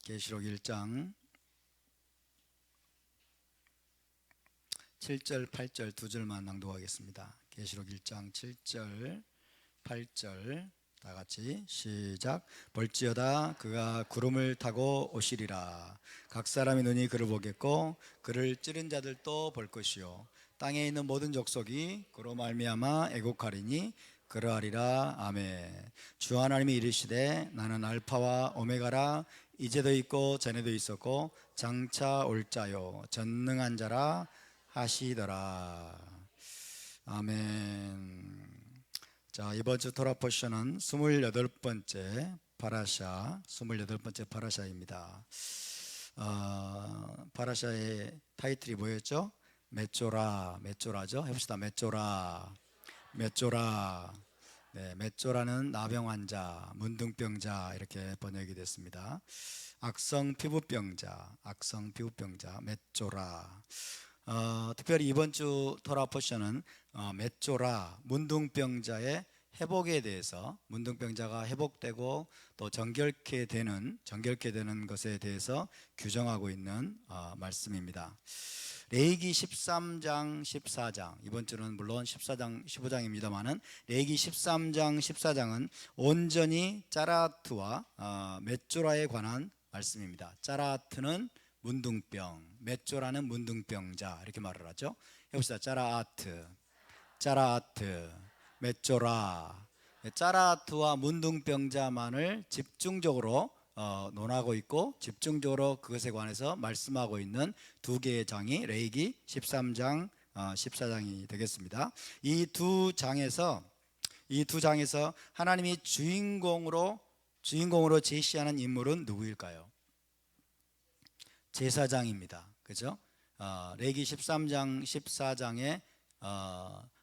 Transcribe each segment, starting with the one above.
계시록 1장 7절 8절 두 절만 낭독하겠습니다. 계시록 1장 7절 8절 다 같이 시작. 볼지어다 그가 구름을 타고 오시리라. 각 사람의 눈이 그를 보겠고 그를 찌른 자들도 볼 것이요 땅에 있는 모든 족속이 그로 말미암아 애곡하리니 그러하리라. 아멘. 주 하나님이 이르시되 나는 알파와 오메가라. 이제도 있고 전에도 있었고 장차 올 자요 전능한 자라 하시더라. 아멘. 자, 이번 주 토라 포션은 28번째 파라샤, 28번째 파라샤입니다. 파라샤의 타이틀이 뭐였죠? 메쪼라죠. 해봅시다. 메쪼라. 네, 메쪼라는 나병 환자, 문둥병자 이렇게 번역이 됐습니다. 악성 피부병자, 메쪼라. 특별히 이번 주 토라 포션은 메쪼라, 문둥병자의 회복에 대해서, 문둥병자가 회복되고 또 정결케 되는 것에 대해서 규정하고 있는 말씀입니다. 레위기 13장 14장, 이번 주는 물론 14장 15장입니다만은 레위기 13장 14장은 온전히 짜라트와 메쪼라에 관한 말씀입니다. 짜라트는 문둥병, 메쪼라는 문둥병자 이렇게 말을 하죠. 해봅시다. 짜라아트, 메쪼라. 짜라아트와 문둥병자만을 집중적으로 논하고 있고 집중적으로 그것에 관해서 말씀하고 있는 두 개의 장이 레위기 13장 14장이 되겠습니다. 이 두 장에서 하나님이 주인공으로 제시하는 인물은 누구일까요? 제사장입니다. 그죠? 레위기 13장 14장에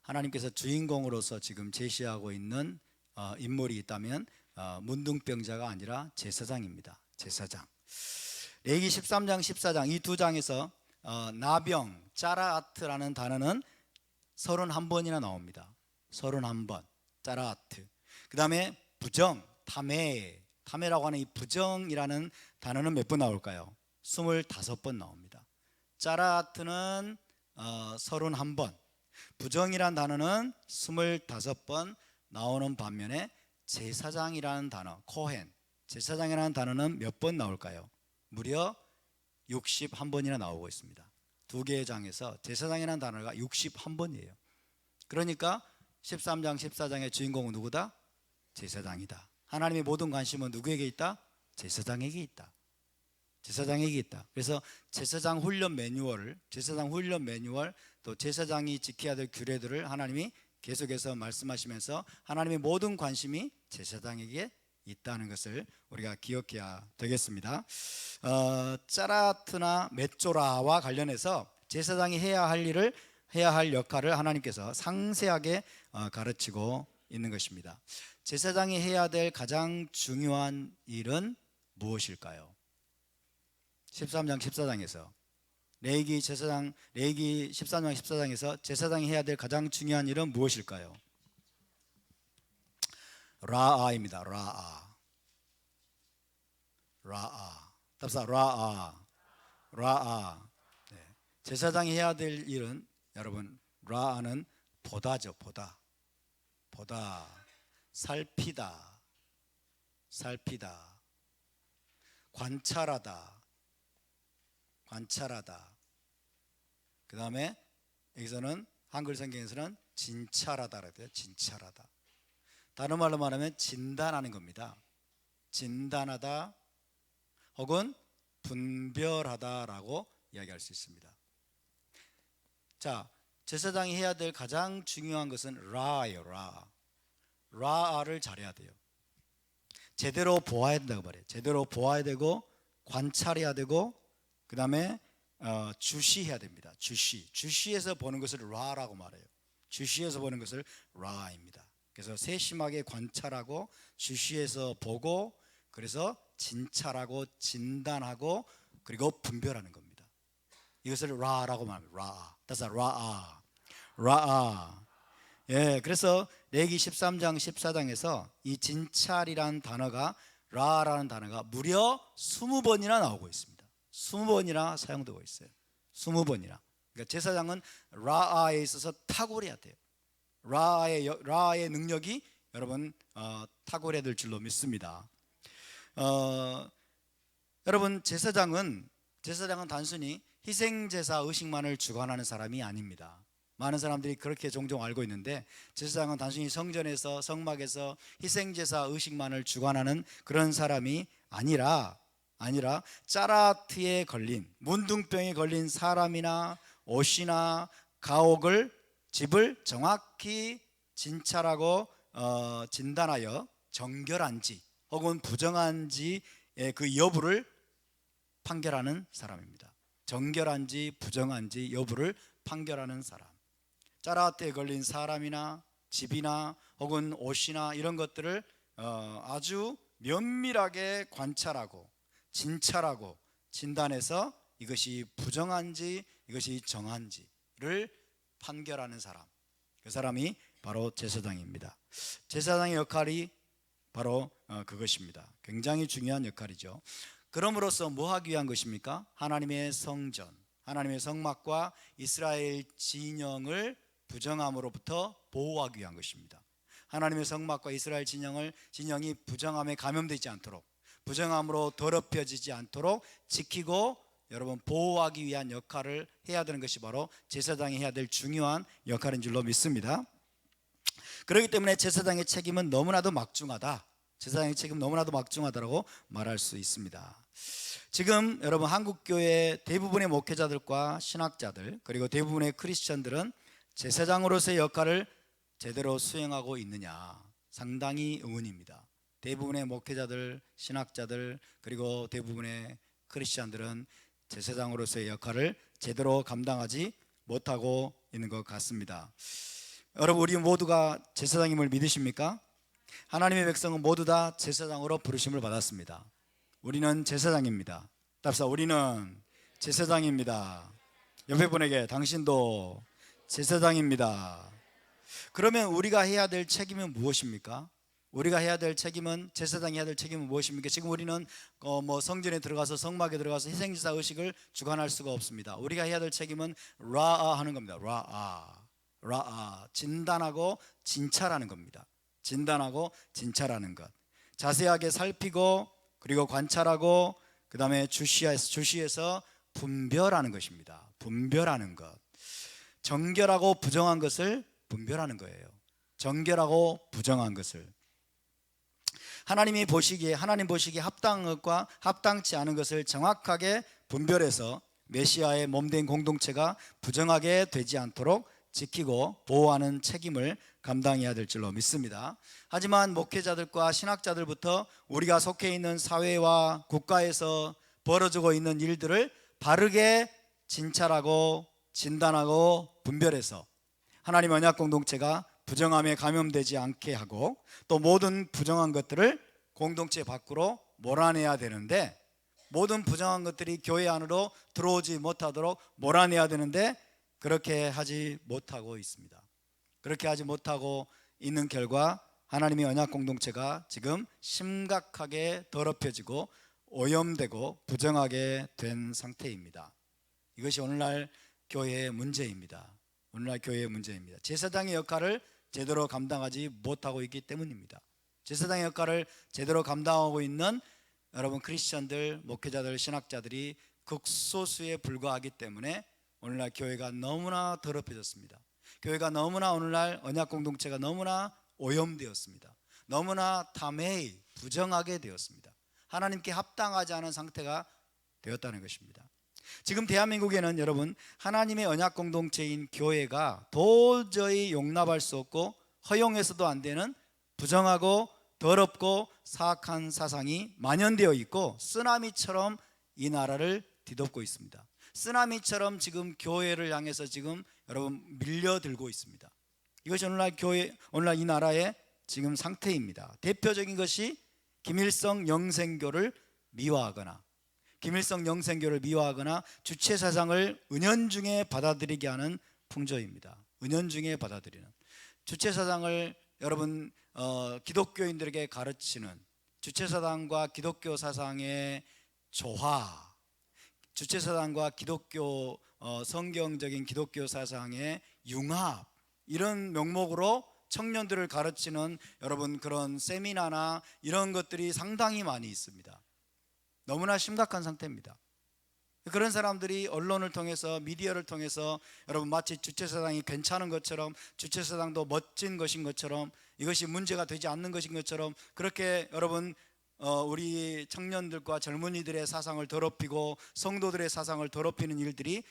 하나님께서 주인공으로서 지금 제시하고 있는 인물이 있다면 문둥병자가 아니라 제사장입니다. 제사장. 레위기 13장 14장 이 두 장에서 나병, 짜라아트라는 단어는 31번이나 나옵니다. 31번. 짜라아트. 그 다음에 부정, 타메라고 하는 이 부정이라는 단어는 몇 번 나올까요? 25번 나옵니다. 짜라아트는 31번, 부정이란 단어는 25번 나오는 반면에 제사장이라는 단어, 코헨, 제사장이라는 단어는 몇 번 나올까요? 무려 61번이나 나오고 있습니다. 두 개의 장에서 제사장이라는 단어가 61번이에요. 그러니까 13장 14장의 주인공은 누구다? 제사장이다. 하나님의 모든 관심은 누구에게 있다? 제사장에게 있다. 그래서 제사장 훈련 매뉴얼, 또 제사장이 지켜야 될 규례들을 하나님이 계속해서 말씀하시면서 하나님의 모든 관심이 제사장에게 있다는 것을 우리가 기억해야 되겠습니다. 짜라트나 메쪼라와 관련해서 제사장이 해야 할 역할을 하나님께서 상세하게 가르치고 있는 것입니다. 제사장이 해야 될 가장 중요한 일은 무엇일까요? 13장 14장에서 레위기 13장 14장에서 제사장이 해야 될 가장 중요한 일은 무엇일까요? 라아입니다. 라아. 답사 라아. 네. 제사장이 해야 될 일은 여러분 라아는 보다죠. 보다. 살피다. 관찰하다. 그 다음에 여기서는 한글 성경에서는 진찰하다 그래요. 진찰하다. 다른 말로 말하면 진단하는 겁니다. 진단하다 혹은 분별하다라고 이야기할 수 있습니다. 자, 제사장이 해야 될 가장 중요한 것은 라예요. 라아를 잘해야 돼요. 제대로 보아야 된다고 말해요. 제대로 보아야 되고 관찰해야 되고 그 다음에 주시해야 됩니다. 주시해서 보는 것을 라라고 말해요. 주시해서 보는 것을 라입니다. 그래서 세심하게 관찰하고 주시해서 보고 그래서 진찰하고 진단하고 그리고 분별하는 겁니다. 이것을 라라고 말합니다. 라아. 예, 그래서 레위기 13장 14장에서 이 진찰이란 단어가 라라는 단어가 무려 20번이나 나오고 있습니다. 20번이나 사용되고 있어요. 20번이나. 그러니까 제사장은 라아에 있어서 탁월해야 돼요. 라아의 능력이 여러분 탁월해야 될 줄로 믿습니다. 여러분 제사장은 단순히 희생제사 의식만을 주관하는 사람이 아닙니다. 많은 사람들이 그렇게 종종 알고 있는데 제사장은 단순히 성전에서 성막에서 희생제사 의식만을 주관하는 그런 사람이 아니라 짜라트에 걸린 문둥병에 걸린 사람이나 옷이나 가옥을 집을 정확히 진찰하고 진단하여 정결한지 혹은 부정한지 그 여부를 판결하는 사람입니다. 정결한지 부정한지 여부를 판결하는 사람. 짜라트에 걸린 사람이나 집이나 혹은 옷이나 이런 것들을 아주 면밀하게 관찰하고 진찰하고 진단해서 이것이 부정한지 이것이 정한지를 판결하는 사람, 그 사람이 바로 제사장입니다. 제사장의 역할이 바로 그것입니다. 굉장히 중요한 역할이죠. 그럼으로써 뭐 하기 위한 것입니까? 하나님의 성전, 하나님의 성막과 이스라엘 진영을 부정함으로부터 보호하기 위한 것입니다. 하나님의 성막과 이스라엘 진영이 부정함에 감염되지 않도록, 부정함으로 더럽혀지지 않도록 지키고 여러분 보호하기 위한 역할을 해야 되는 것이 바로 제사장이 해야 될 중요한 역할인 줄로 믿습니다. 그렇기 때문에 제사장의 책임은 너무나도 막중하다. 제사장의 책임은 너무나도 막중하다라고 말할 수 있습니다. 지금 여러분 한국교회 대부분의 목회자들과 신학자들 그리고 대부분의 크리스천들은 제사장으로서의 역할을 제대로 수행하고 있느냐 상당히 의문입니다. 대부분의 목회자들, 신학자들 그리고 대부분의 크리스천들은 제사장으로서의 역할을 제대로 감당하지 못하고 있는 것 같습니다. 여러분 우리 모두가 제사장임을 믿으십니까? 하나님의 백성은 모두 다 제사장으로 부르심을 받았습니다. 우리는 제사장입니다. 답사 우리는 제사장입니다. 옆에 분에게 당신도 제사장입니다. 그러면 우리가 해야 될 책임은 무엇입니까? 우리가 해야 될 책임은 제사장이 해야 될 책임은 무엇입니까? 지금 우리는 성전에 들어가서 성막에 들어가서 희생제사 의식을 주관할 수가 없습니다. 우리가 해야 될 책임은 라아 하는 겁니다. 라아 진단하고 진찰하는 겁니다. 진단하고 진찰하는 것, 자세하게 살피고 그리고 관찰하고 그 다음에 주시해서 분별하는 것입니다. 분별하는 것, 정결하고 부정한 것을 분별하는 거예요. 정결하고 부정한 것을 하나님 보시기에 합당한 것과 합당치 않은 것을 정확하게 분별해서 메시아의 몸된 공동체가 부정하게 되지 않도록 지키고 보호하는 책임을 감당해야 될 줄로 믿습니다. 하지만 목회자들과 신학자들부터 우리가 속해 있는 사회와 국가에서 벌어지고 있는 일들을 바르게 진찰하고 진단하고 분별해서 하나님 언약 공동체가 부정함에 감염되지 않게 하고 또 모든 부정한 것들을 공동체 밖으로 몰아내야 되는데 모든 부정한 것들이 교회 안으로 들어오지 못하도록 몰아내야 되는데 그렇게 하지 못하고 있습니다. 그렇게 하지 못하고 있는 결과 하나님의 언약 공동체가 지금 심각하게 더럽혀지고 오염되고 부정하게 된 상태입니다. 이것이 오늘날 교회의 문제입니다. 오늘날 교회의 문제입니다. 제사장의 역할을 제대로 감당하지 못하고 있기 때문입니다. 제사장의 역할을 제대로 감당하고 있는 여러분 크리스천들, 목회자들, 신학자들이 극소수에 불과하기 때문에 오늘날 교회가 너무나 더럽혀졌습니다. 교회가 너무나 오늘날 언약 공동체가 너무나 오염되었습니다. 너무나 탐해이 부정하게 되었습니다. 하나님께 합당하지 않은 상태가 되었다는 것입니다. 지금 대한민국에는 여러분 하나님의 언약 공동체인 교회가 도저히 용납할 수 없고 허용해서도 안 되는 부정하고 더럽고 사악한 사상이 만연되어 있고 쓰나미처럼 이 나라를 뒤덮고 있습니다. 쓰나미처럼 지금 교회를 향해서 지금 여러분 밀려들고 있습니다. 이것이 오늘날 이 나라의 지금 상태입니다. 대표적인 것이 김일성 영생교를 미화하거나 주체 사상을 은연중에 받아들이게 하는 풍조입니다. 은연중에 받아들이는 주체 사상을 여러분 기독교인들에게 가르치는 주체사상과 기독교 사상의 조화, 주체사상과 기독교 성경적인 기독교 사상의 융합, 이런 명목으로 청년들을 가르치는 여러분 그런 세미나나 이런 것들이 상당히 많이 있습니다. 너무나 심각한 상태입니다. 그런 사람들이 언론을 통해서, 미디어를 통해서 여러분 마치 주체사상이 괜찮은 것처럼, 주체사상도 멋진 것인 것처럼, 이것이 문제가 되지 않는 것인 것처럼 그렇게 여러분 우리 청년들과 젊은이들의 사상을 더럽히고 성도들의 사상을 더럽히는 일들이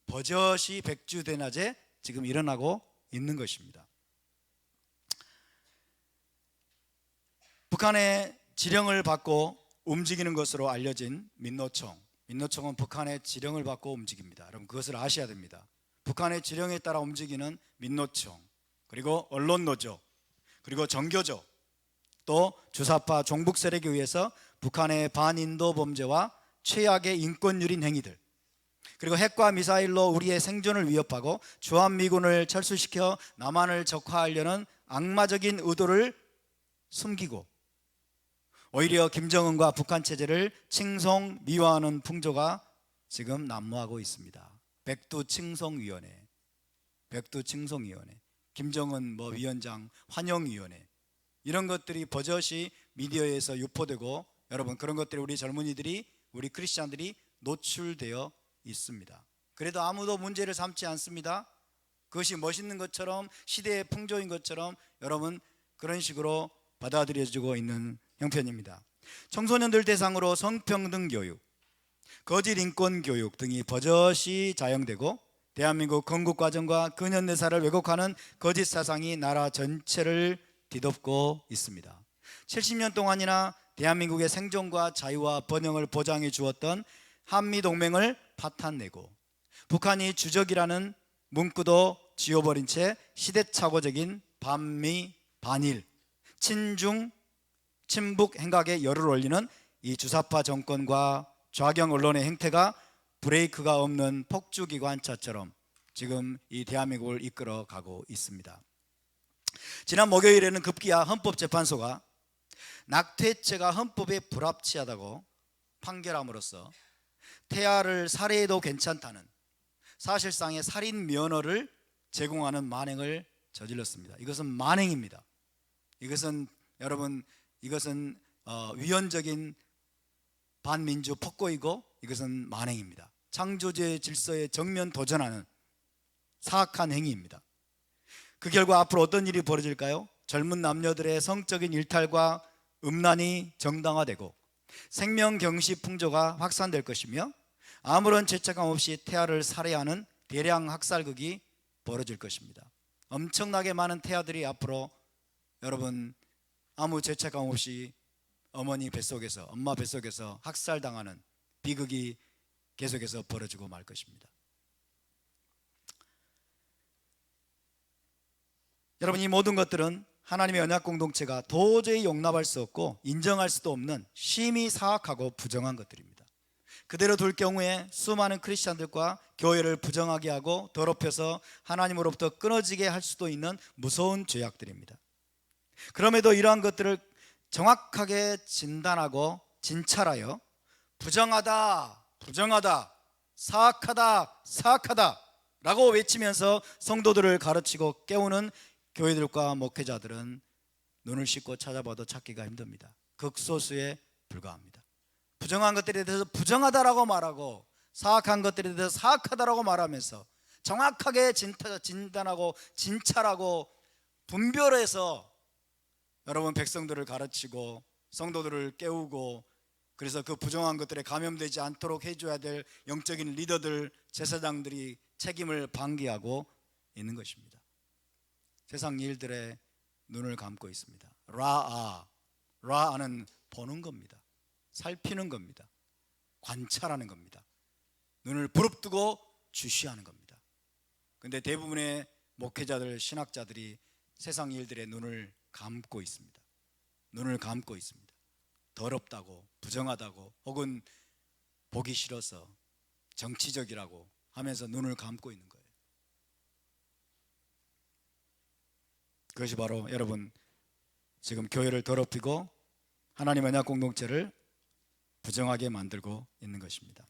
버젓이 백주대낮에 지금 일어나고 있는 것입니다. 북한의 지령을 받고 움직이는 것으로 알려진 민노총은 북한의 지령을 받고 움직입니다. 여러분 그것을 아셔야 됩니다. 북한의 지령에 따라 움직이는 민노총, 그리고 언론노조, 그리고 정교조, 또 주사파 종북 세력에 의해서 북한의 반인도 범죄와 최악의 인권유린 행위들, 그리고 핵과 미사일로 우리의 생존을 위협하고 주한미군을 철수시켜 남한을 적화하려는 악마적인 의도를 숨기고 오히려 김정은과 북한 체제를 칭송 미화하는 풍조가 지금 난무하고 있습니다. 백두칭송위원회, 김정은 위원장 환영위원회, 이런 것들이 버젓이 미디어에서 유포되고 여러분 그런 것들이 우리 젊은이들이, 우리 크리스찬들이 노출되어 있습니다. 그래도 아무도 문제를 삼지 않습니다. 그것이 멋있는 것처럼, 시대의 풍조인 것처럼 여러분 그런 식으로 받아들여지고 있는 형편입니다. 청소년들 대상으로 성평등 교육, 거짓 인권 교육 등이 버젓이 자영되고 대한민국 건국과정과 근현대사를 왜곡하는 거짓 사상이 나라 전체를 뒤덮고 있습니다. 70년 동안이나 대한민국의 생존과 자유와 번영을 보장해 주었던 한미동맹을 파탄내고 북한이 주적이라는 문구도 지워버린 채 시대착오적인 반미, 반일, 친중, 친북 행각에 열을 올리는 이 주사파 정권과 좌경 언론의 행태가 브레이크가 없는 폭주기관차처럼 지금 이 대한민국을 이끌어가고 있습니다. 지난 목요일에는 급기야 헌법재판소가 낙태죄가 헌법에 불합치하다고 판결함으로써 태아를 살해해도 괜찮다는 사실상의 살인 면허를 제공하는 만행을 저질렀습니다. 이것은 만행입니다. 이것은 여러분 위헌적인 반민주 폭거이고 이것은 만행입니다. 창조주의 질서에 정면 도전하는 사악한 행위입니다. 그 결과 앞으로 어떤 일이 벌어질까요? 젊은 남녀들의 성적인 일탈과 음란이 정당화되고 생명경시 풍조가 확산될 것이며 아무런 죄책감 없이 태아를 살해하는 대량 학살극이 벌어질 것입니다. 엄청나게 많은 태아들이 앞으로 여러분 아무 죄책감 없이 엄마 뱃속에서 학살당하는 비극이 계속해서 벌어지고 말 것입니다. 여러분 이 모든 것들은 하나님의 언약 공동체가 도저히 용납할 수 없고 인정할 수도 없는 심히 사악하고 부정한 것들입니다. 그대로 둘 경우에 수많은 크리스찬들과 교회를 부정하게 하고 더럽혀서 하나님으로부터 끊어지게 할 수도 있는 무서운 죄악들입니다. 그럼에도 이러한 것들을 정확하게 진단하고 진찰하여 부정하다, 사악하다 라고 외치면서 성도들을 가르치고 깨우는 교회들과 목회자들은 눈을 씻고 찾아봐도 찾기가 힘듭니다. 극소수에 불과합니다. 부정한 것들에 대해서 부정하다라고 말하고 사악한 것들에 대해서 사악하다라고 말하면서 정확하게 진단하고 진찰하고 분별해서 여러분 백성들을 가르치고 성도들을 깨우고 그래서 그 부정한 것들에 감염되지 않도록 해줘야 될 영적인 리더들, 제사장들이 책임을 방기하고 있는 것입니다. 세상 일들에 눈을 감고 있습니다. 라아는 보는 겁니다. 살피는 겁니다. 관찰하는 겁니다. 눈을 부릅뜨고 주시하는 겁니다. 그런데 대부분의 목회자들, 신학자들이 세상 일들에 눈을 감고 있습니다. 더럽다고, 부정하다고, 혹은 보기 싫어서 정치적이라고 하면서 눈을 감고 있는 거예요. 그것이 바로 여러분 지금 교회를 더럽히고 하나님 언약 공동체를 부정하게 만들고 있는 것입니다.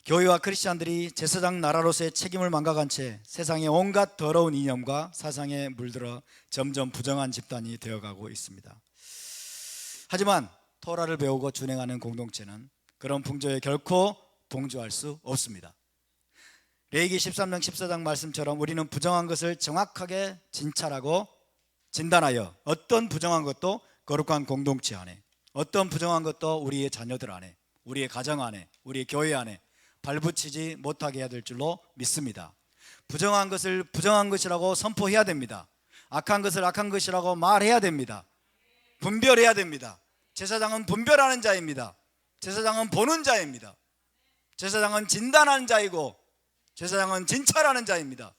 교회와 크리스찬들이 제사장 나라로서의 책임을 망각한 채 세상의 온갖 더러운 이념과 사상에 물들어 점점 부정한 집단이 되어가고 있습니다. 하지만 토라를 배우고 준행하는 공동체는 그런 풍조에 결코 동조할 수 없습니다. 레위기 13장 14장 말씀처럼 우리는 부정한 것을 정확하게 진찰하고 진단하여 어떤 부정한 것도 거룩한 공동체 안에, 어떤 부정한 것도 우리의 자녀들 안에, 우리의 가정 안에, 우리의 교회 안에 발붙이지 못하게 해야 될 줄로 믿습니다. 부정한 것을 부정한 것이라고 선포해야 됩니다. 악한 것을 악한 것이라고 말해야 됩니다. 분별해야 됩니다. 제사장은 분별하는 자입니다. 제사장은 보는 자입니다. 제사장은 진단하는 자이고 제사장은 진찰하는 자입니다.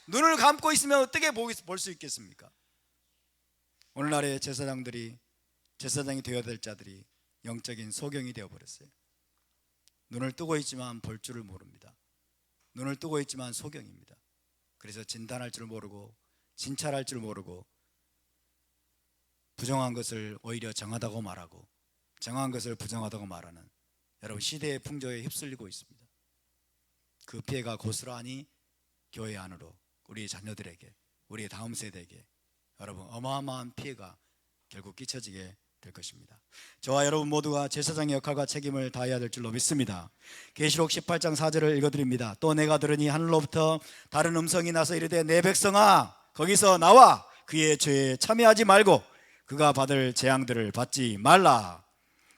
눈을 감고 있으면 어떻게 볼 수 있겠습니까? 오늘날의 제사장이 되어야 될 자들이 영적인 소경이 되어버렸어요. 눈을 뜨고 있지만 볼 줄을 모릅니다. 눈을 뜨고 있지만 소경입니다. 그래서 진단할 줄 모르고 진찰할 줄 모르고 부정한 것을 오히려 정하다고 말하고 정한 것을 부정하다고 말하는 여러분 시대의 풍조에 휩쓸리고 있습니다. 그 피해가 고스란히 교회 안으로 우리 자녀들에게 우리의 다음 세대에게 여러분 어마어마한 피해가 결국 끼쳐지게 될 것입니다. 저와 여러분 모두가 제사장의 역할과 책임을 다해야 될 줄로 믿습니다. 계시록 18장 4절을 읽어드립니다. 또 내가 들으니 하늘로부터 다른 음성이 나서 이르되 내 백성아 거기서 나와 그의 죄에 참여하지 말고 그가 받을 재앙들을 받지 말라.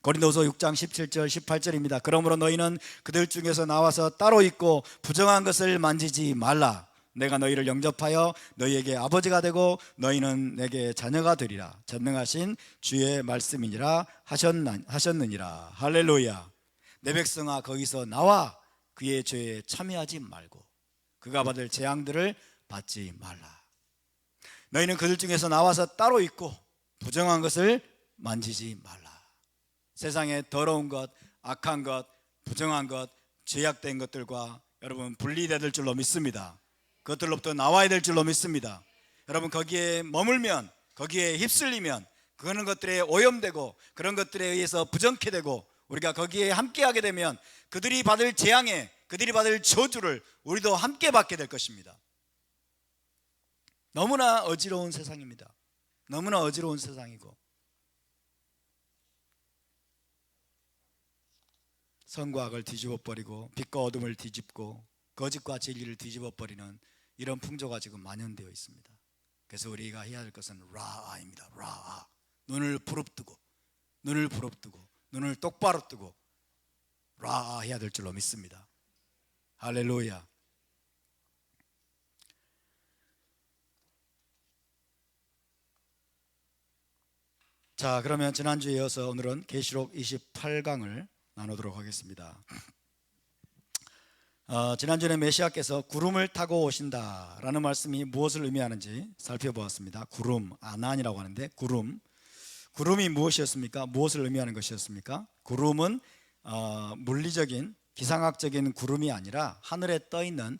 고린도서 6장 17절 18절입니다. 그러므로 너희는 그들 중에서 나와서 따로 있고 부정한 것을 만지지 말라. 내가 너희를 영접하여 너희에게 아버지가 되고 너희는 내게 자녀가 되리라. 전능하신 주의 말씀이니라 하셨느니라. 할렐루야. 내 백성아 거기서 나와 그의 죄에 참여하지 말고 그가 받을 재앙들을 받지 말라. 너희는 그들 중에서 나와서 따로 있고 부정한 것을 만지지 말라. 세상의 더러운 것, 악한 것, 부정한 것, 죄악된 것들과 여러분 분리되야 될 줄로 믿습니다. 그것들로부터 나와야 될 줄로 믿습니다. 여러분 거기에 머물면 거기에 휩쓸리면 그런 것들에 오염되고 그런 것들에 의해서 부정케 되고 우리가 거기에 함께하게 되면 그들이 받을 재앙에 그들이 받을 저주를 우리도 함께 받게 될 것입니다. 너무나 어지러운 세상입니다. 너무나 어지러운 세상이고 선과 악을 뒤집어버리고 빛과 어둠을 뒤집고 거짓과 진리를 뒤집어버리는 이런 풍조가 지금 만연되어 있습니다. 그래서 우리가 해야 할 것은 라아입니다. 라아. 눈을 부릅뜨고 눈을 똑바로 뜨고 라아 해야 될 줄로 믿습니다. 할렐루야. 자, 그러면 지난주에 이어서 오늘은 계시록 28강을 나누도록 하겠습니다. 지난주에 메시아께서 구름을 타고 오신다라는 말씀이 무엇을 의미하는지 살펴보았습니다. 구름, 아난이라고 하는데 구름이 무엇이었습니까? 무엇을 의미하는 것이었습니까? 구름은 물리적인 기상학적인 구름이 아니라 하늘에 떠 있는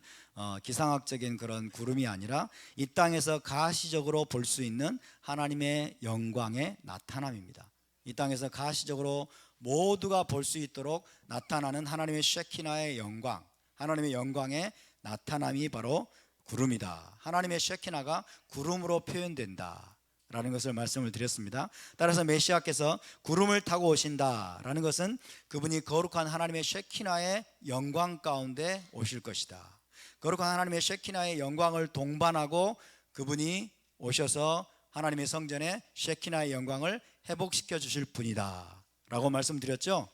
기상학적인 그런 구름이 아니라 이 땅에서 가시적으로 볼 수 있는 하나님의 영광의 나타남입니다. 이 땅에서 가시적으로 모두가 볼 수 있도록 나타나는 하나님의 쉐키나의 영광, 하나님의 영광의 나타남이 바로 구름이다. 하나님의 쉐키나가 구름으로 표현된다 라는 것을 말씀을 드렸습니다. 따라서 메시아께서 구름을 타고 오신다라는 것은 그분이 거룩한 하나님의 쉐키나의 영광 가운데 오실 것이다. 거룩한 하나님의 쉐키나의 영광을 동반하고 그분이 오셔서 하나님의 성전에 쉐키나의 영광을 회복시켜 주실 분이다 라고 말씀드렸죠.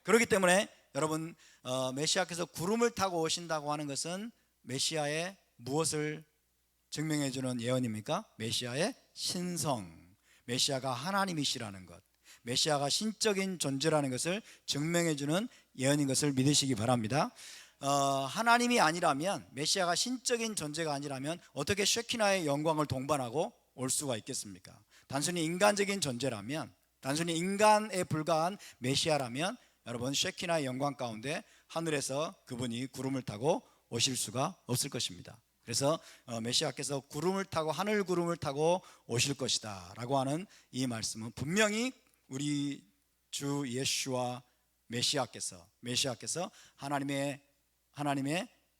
그렇기 때문에 여러분 메시아께서 구름을 타고 오신다고 하는 것은 메시아의 무엇을 증명해 주는 예언입니까? 메시아의 신성, 메시아가 하나님이시라는 것, 메시아가 신적인 존재라는 것을 증명해 주는 예언인 것을 믿으시기 바랍니다. 하나님이 아니라면, 메시아가 신적인 존재가 아니라면 어떻게 쉐키나의 영광을 동반하고 올 수가 있겠습니까? 단순히 인간적인 존재라면, 단순히 인간에 불과한 메시아라면 여러분 쉐키나의 영광 가운데 하늘에서 그분이 구름을 타고 오실 수가 없을 것입니다. 그래서 메시아께서 구름을 타고 하늘 구름을 타고 오실 것이다 라고 하는 이 말씀은 분명히 우리 주 예수와 메시아께서 하나님의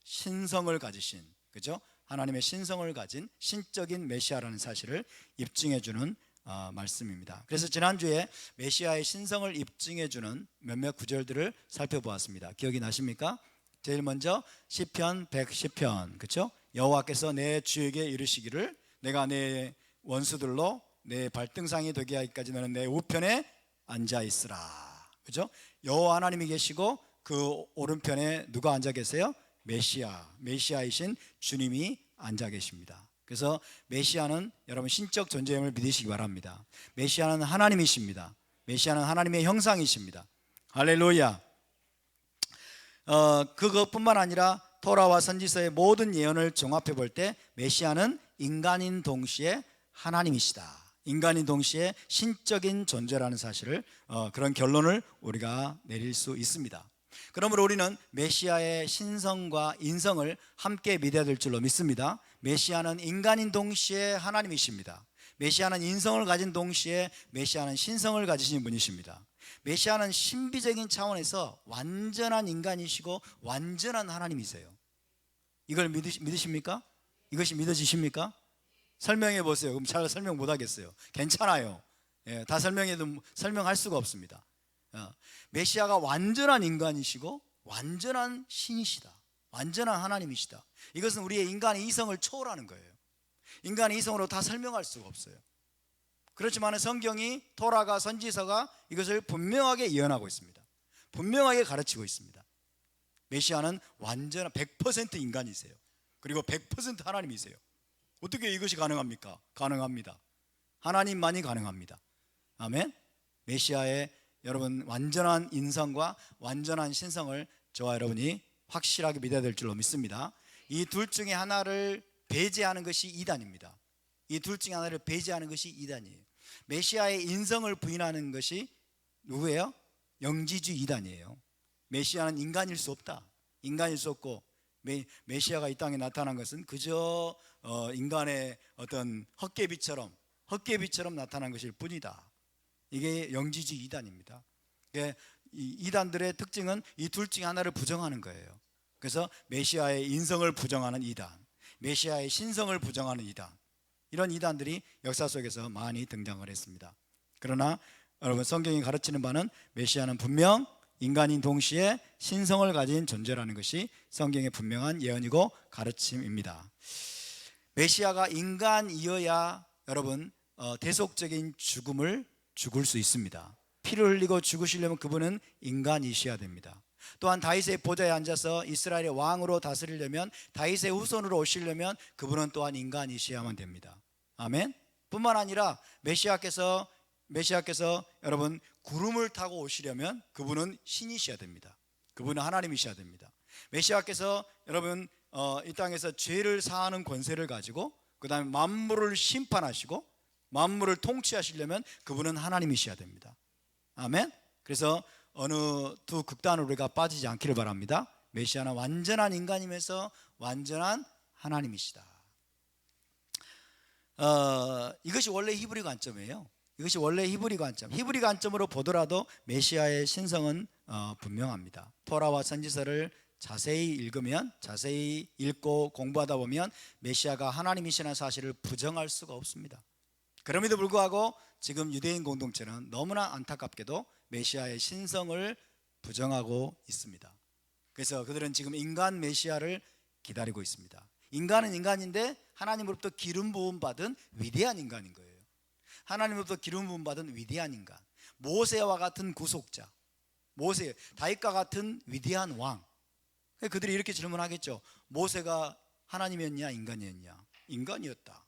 신성을 가지신, 그죠? 하나님의 신성을 가진 신적인 메시아라는 사실을 입증해 주는 말씀입니다. 그래서 지난주에 메시아의 신성을 입증해 주는 몇몇 구절들을 살펴보았습니다. 기억이 나십니까? 제일 먼저 시편 110편, 그렇죠? 여호와께서 내 주에게 이르시기를 내가 내 원수들로 내 발등상이 되게 하기까지 너는 내 우편에 앉아 있으라. 그렇죠? 여호와 하나님이 계시고 그 오른편에 누가 앉아 계세요? 메시아이신 주님이 앉아 계십니다. 그래서 메시아는 여러분 신적 존재임을 믿으시기 바랍니다. 메시아는 하나님이십니다. 메시아는 하나님의 형상이십니다. 할렐루야. 그것뿐만 아니라 토라와 선지서의 모든 예언을 종합해 볼 때 메시아는 인간인 동시에 하나님이시다, 인간인 동시에 신적인 존재라는 사실을 그런 결론을 우리가 내릴 수 있습니다. 그러므로 우리는 메시아의 신성과 인성을 함께 믿어야 될 줄로 믿습니다. 메시아는 인간인 동시에 하나님이십니다. 메시아는 인성을 가진 동시에 메시아는 신성을 가지신 분이십니다. 메시아는 신비적인 차원에서 완전한 인간이시고 완전한 하나님이세요. 이걸 믿으십니까? 이것이 믿어지십니까? 설명해 보세요. 그럼 잘 설명 못 하겠어요. 괜찮아요. 다 설명해도 설명할 수가 없습니다. 메시아가 완전한 인간이시고 완전한 신이시다, 완전한 하나님이시다. 이것은 우리의 인간의 이성을 초월하는 거예요. 인간의 이성으로 다 설명할 수가 없어요. 그렇지만 성경이, 토라가, 선지서가 이것을 분명하게 예언하고 있습니다. 분명하게 가르치고 있습니다. 메시아는 완전한 100% 인간이세요. 그리고 100% 하나님이세요. 어떻게 이것이 가능합니까? 가능합니다. 하나님만이 가능합니다. 아멘. 메시아의 여러분 완전한 인성과 완전한 신성을 저와 여러분이 확실하게 믿어야 될 줄로 믿습니다. 이 둘 중에 하나를 배제하는 것이 이단입니다. 이 둘 중에 하나를 배제하는 것이 이단이에요. 메시아의 인성을 부인하는 것이 누구예요? 영지주의 이단이에요. 메시아는 인간일 수 없다, 인간일 수 없고 메시아가 이 땅에 나타난 것은 그저 인간의 어떤 헛개비처럼 나타난 것일 뿐이다. 이게 영지주의 이단입니다. 이단들의 특징은 이 둘 중에 하나를 부정하는 거예요. 그래서 메시아의 인성을 부정하는 이단, 메시아의 신성을 부정하는 이단, 이런 이단들이 역사 속에서 많이 등장을 했습니다. 그러나 여러분 성경이 가르치는 바는 메시아는 분명 인간인 동시에 신성을 가진 존재라는 것이 성경의 분명한 예언이고 가르침입니다. 메시아가 인간이어야 여러분 대속적인 죽음을 죽을 수 있습니다. 피를 흘리고 죽으시려면 그분은 인간이셔야 됩니다. 또한 다윗의 보좌에 앉아서 이스라엘의 왕으로 다스리려면, 다윗의 후손으로 오시려면 그분은 또한 인간이셔야만 됩니다. 아멘. 뿐만 아니라 메시아께서 여러분 구름을 타고 오시려면 그분은 신이셔야 됩니다. 그분은 하나님이셔야 됩니다. 메시아께서 여러분 이 땅에서 죄를 사하는 권세를 가지고 그 다음에 만물을 심판하시고 만물을 통치하시려면 그분은 하나님이셔야 됩니다. 아멘. 그래서 어느 두 극단으로 우리가 빠지지 않기를 바랍니다. 메시아는 완전한 인간이면서 완전한 하나님이시다. 이것이 원래 히브리 관점이에요. 이것이 원래 히브리 관점으로 보더라도 메시아의 신성은 분명합니다. 토라와 선지서를 자세히 읽고 공부하다 보면 메시아가 하나님이시라는 사실을 부정할 수가 없습니다. 그럼에도 불구하고 지금 유대인 공동체는 너무나 안타깝게도 메시아의 신성을 부정하고 있습니다. 그래서 그들은 지금 인간 메시아를 기다리고 있습니다. 인간은 인간인데 하나님으로부터 기름 부음 받은 위대한 인간인 거예요. 하나님으로부터 기름 부음 받은 위대한 인간, 모세와 같은 구속자, 다윗과 같은 위대한 왕. 그들이 이렇게 질문하겠죠. 모세가 하나님이었냐 인간이었냐? 인간이었다.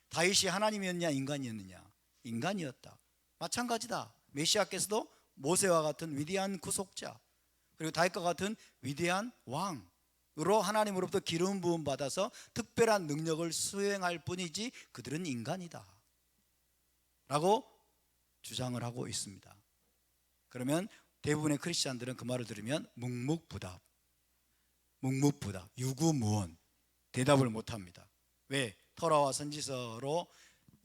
다윗이 하나님이었냐 인간이었느냐? 인간이었다. 마찬가지다. 메시아께서도 모세와 같은 위대한 구속자, 그리고 다윗과 같은 위대한 왕으로 하나님으로부터 기름 부음 받아서 특별한 능력을 수행할 뿐이지 그들은 인간이다 라고 주장을 하고 있습니다. 그러면 대부분의 크리스찬들은 그 말을 들으면 묵묵부답, 유구무원, 대답을 못합니다. 왜? 토라와 선지서로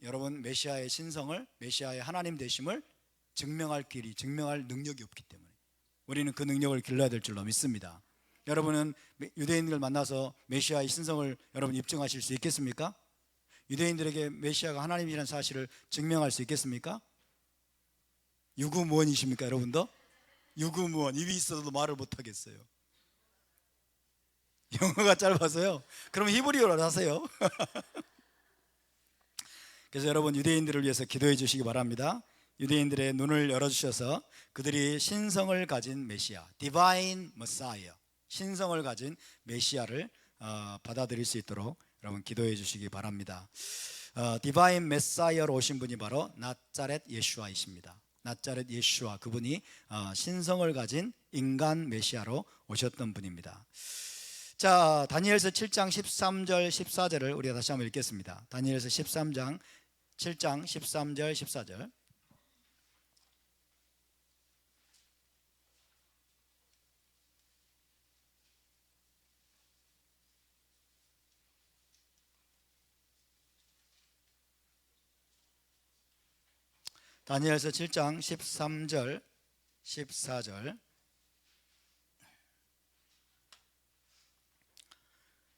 여러분 메시아의 신성을, 메시아의 하나님 되심을 증명할 길이, 증명할 능력이 없기 때문에 우리는 그 능력을 길러야 될 줄로 믿습니다. 여러분은 유대인들 만나서 메시아의 신성을 여러분 입증하실 수 있겠습니까? 유대인들에게 메시아가 하나님이라는 사실을 증명할 수 있겠습니까? 유구무원이십니까 여러분도? 유구무원, 입이 있어도 말을 못하겠어요. 영어가 짧아서요. 그럼 히브리어로 하세요. 그래서 여러분 유대인들을 위해서 기도해 주시기 바랍니다. 유대인들의 눈을 열어주셔서 그들이 신성을 가진 메시아, 디바인 머사이어, 신성을 가진 메시아를 받아들일 수 있도록 여러분 기도해 주시기 바랍니다. 디바인 메사이어로 오신 분이 바로 나자렛 예슈아이십니다. 나자렛 예슈아, 그분이 신성을 가진 인간 메시아로 오셨던 분입니다. 자, 다니엘서 7장 13절 14절을 우리가 다시 한번 읽겠습니다. 다니엘서 7장 13절 14절. 다니엘서 7장 13절 14절.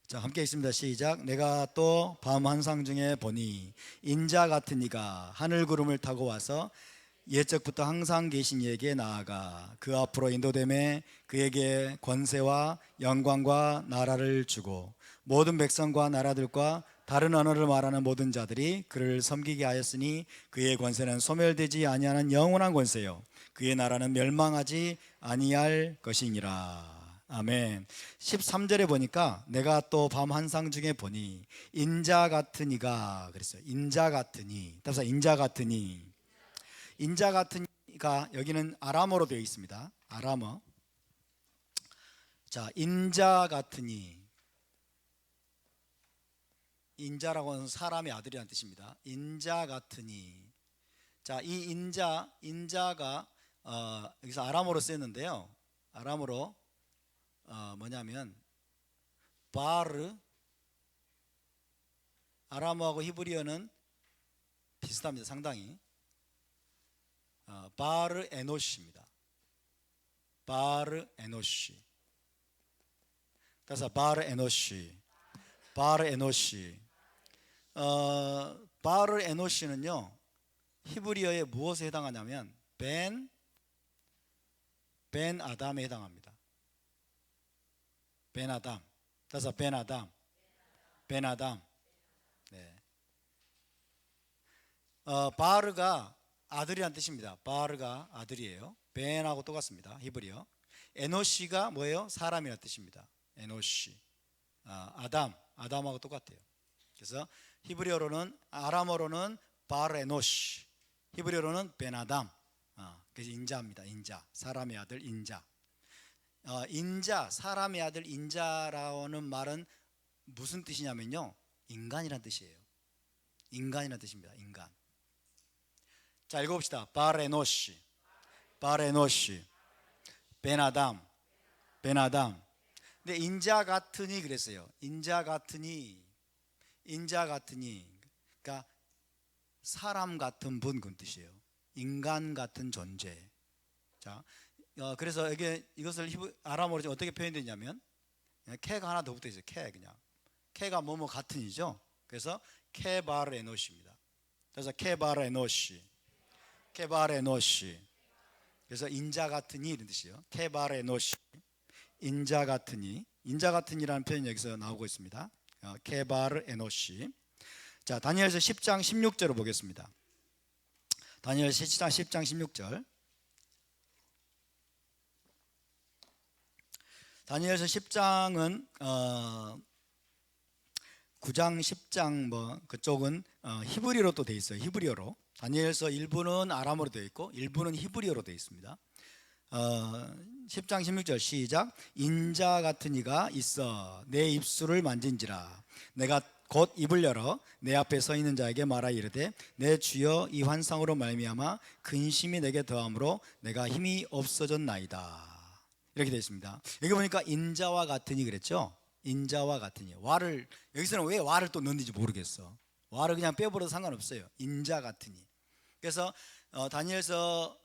자, 함께 있습니다. 시작. 내가 또 밤 환상 중에 보니 인자 같은 이가 하늘 구름을 타고 와서 옛적부터 항상 계신 이에게 나아가 그 앞으로 인도됨에 그에게 권세와 영광과 나라를 주고 모든 백성과 나라들과 다른 언어를 말하는 모든 자들이 그를 섬기게 하였으니 그의 권세는 소멸되지 아니하는 영원한 권세요 그의 나라는 멸망하지 아니할 것이니라. 아멘. 13절에 보니까 내가 또 밤 환상 중에 보니 인자 같은 이가 그랬어요. 인자 같은 이. 따라서 인자 같은 이. 인자 같은 이가 여기는 아람어로 되어 있습니다. 아람어. 자, 인자 같은 이. 인자라고 하는 사람의 아들이라는 뜻입니다. 인자 같은 이. 자, 이 인자가 여기서 아람어로 쓰였는데요. 아람어로 뭐냐면 바르, 아람어하고 히브리어는 비슷합니다. 상당히. 바르 에노시입니다. 바르 에노시. 그래서 바르 에노시. 바르 에노시. 바르 에노시는요 히브리어에 무엇에 해당하냐면 벤 아담에 해당합니다. 벤 아담. 그래서 벤 아담. 네. 바르가 아들이란 뜻입니다. 바르가 아들이에요. 벤하고 똑같습니다. 히브리어. 에노시가 뭐예요? 사람이란 뜻입니다. 에노시. 아담하고 똑같아요. 그래서 히브리어로는, 아람어로는 바르 에노시, 히브리어로는 벤 아담. 그래서 인자입니다. 인자. 사람의 아들 인자. 인자, 사람의 아들 인자라는 말은 무슨 뜻이냐면요 인간이란 뜻이에요. 인간이란 뜻입니다. 인간. 자, 읽어봅시다. 바레노시, 베나담. 근데 인자 같으니 그랬어요. 인자 같으니, 그러니까 사람 같은 분, 그런 뜻이에요. 인간 같은 존재. 자, 그래서 이것을 아람어로 어떻게 표현되냐면 캐가 하나 더 붙어 있어요. 그냥 캐가 뭐뭐 같은이죠. 그래서 케바르에노시입니다. 그래서 케바르에노시. 그래서 인자 같으니 이런 뜻이에요. 케바르에노시. 인자 같으니라는 표현이 여기서 나오고 있습니다. 케바르에노시. 자, 다니엘서 10장 16절을 보겠습니다. 다니엘서 10장 16절. 다니엘서 10장은 9장 10장 그쪽은 히브리어로 또 되어 있어요. 히브리어로. 다니엘서 일부는 아람어로 되어 있고 일부는 히브리어로 되어 있습니다. 10장 16절 시작. 인자 같은 이가 있어 내 입술을 만진지라 내가 곧 입을 열어 내 앞에 서 있는 자에게 말하 이르되 내 주여 이 환상으로 말미암아 근심이 내게 더함으로 내가 힘이 없어졌나이다. 이렇게 되어 있습니다. 여기 보니까 인자와 같으니 그랬죠. 인자와 같으니. 와를 여기서는 왜 와를 또 넣는지 모르겠어. 와를 그냥 빼버려도 상관없어요. 인자 같으니. 그래서 다니엘서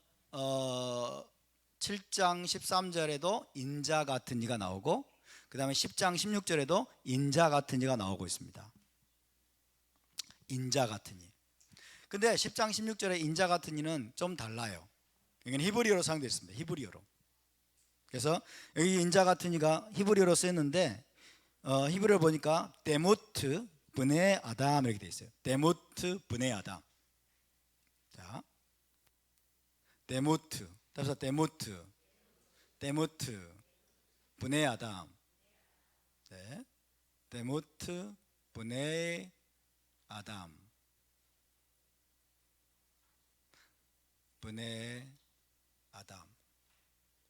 7장 13절에도 인자 같은 이가 나오고, 그 다음에 10장 16절에도 인자 같은 이가 나오고 있습니다. 인자 같은 이. 근데 10장 16절에 인자 같은 이는 좀 달라요. 여기는 히브리어로 사용되어 있습니다. 히브리어로. 그래서 여기 인자 같은 이가 히브리어로 쓰였는데, 히브리어를 보니까 데모트 브네 아담 이렇게 되어 있어요. 데모트 브네 아담. 자, 데모트. 따라서 데모트 브네 아담. 네, 데모트 브네 아담. 브네 아담.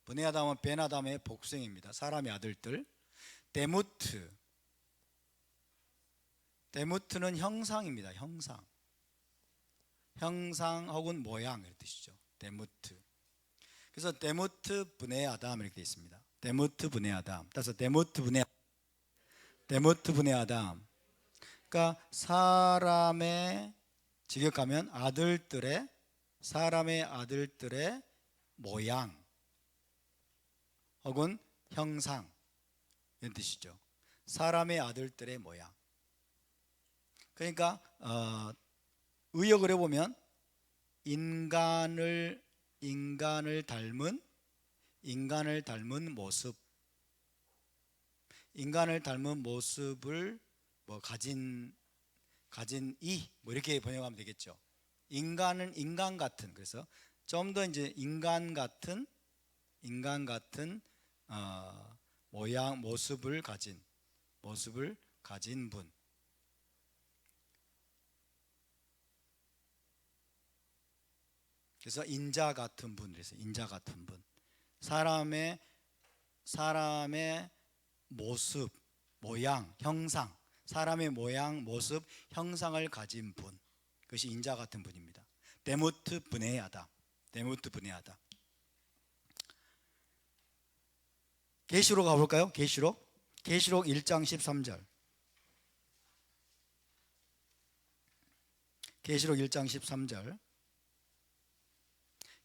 브네 아담은 벤 아담의 복생입니다. 사람의 아들들. 데무트는 형상입니다. 형상 혹은 모양 이런 뜻이죠. 데무트. 그래서 데무트 분해 아담 이렇게 되어 있습니다. 데무트 분해 아담. 따라서 데무트 분해 아담. 그러니까 사람의 직역하면 사람의 아들들의 모양 혹은 형상 이런 뜻이죠. 사람의 아들들의 모양. 그러니까 의역을 해보면 인간을 닮은 모습, 인간을 닮은 모습을 가진 이 이렇게 번역하면 되겠죠. 인간은 인간 같은. 그래서 좀 더 이제 인간 같은 모양, 모습을 가진 분. 그래서 인자 같은 분. 그래서 인자 같은 분. 사람의 모습, 모양, 형상. 사람의 모양, 모습, 형상을 가진 분. 그것이 인자 같은 분입니다. 데모트 분해 아담. 계시록 가볼까요? 계시록 1장 13절. 계시록 1장 13절.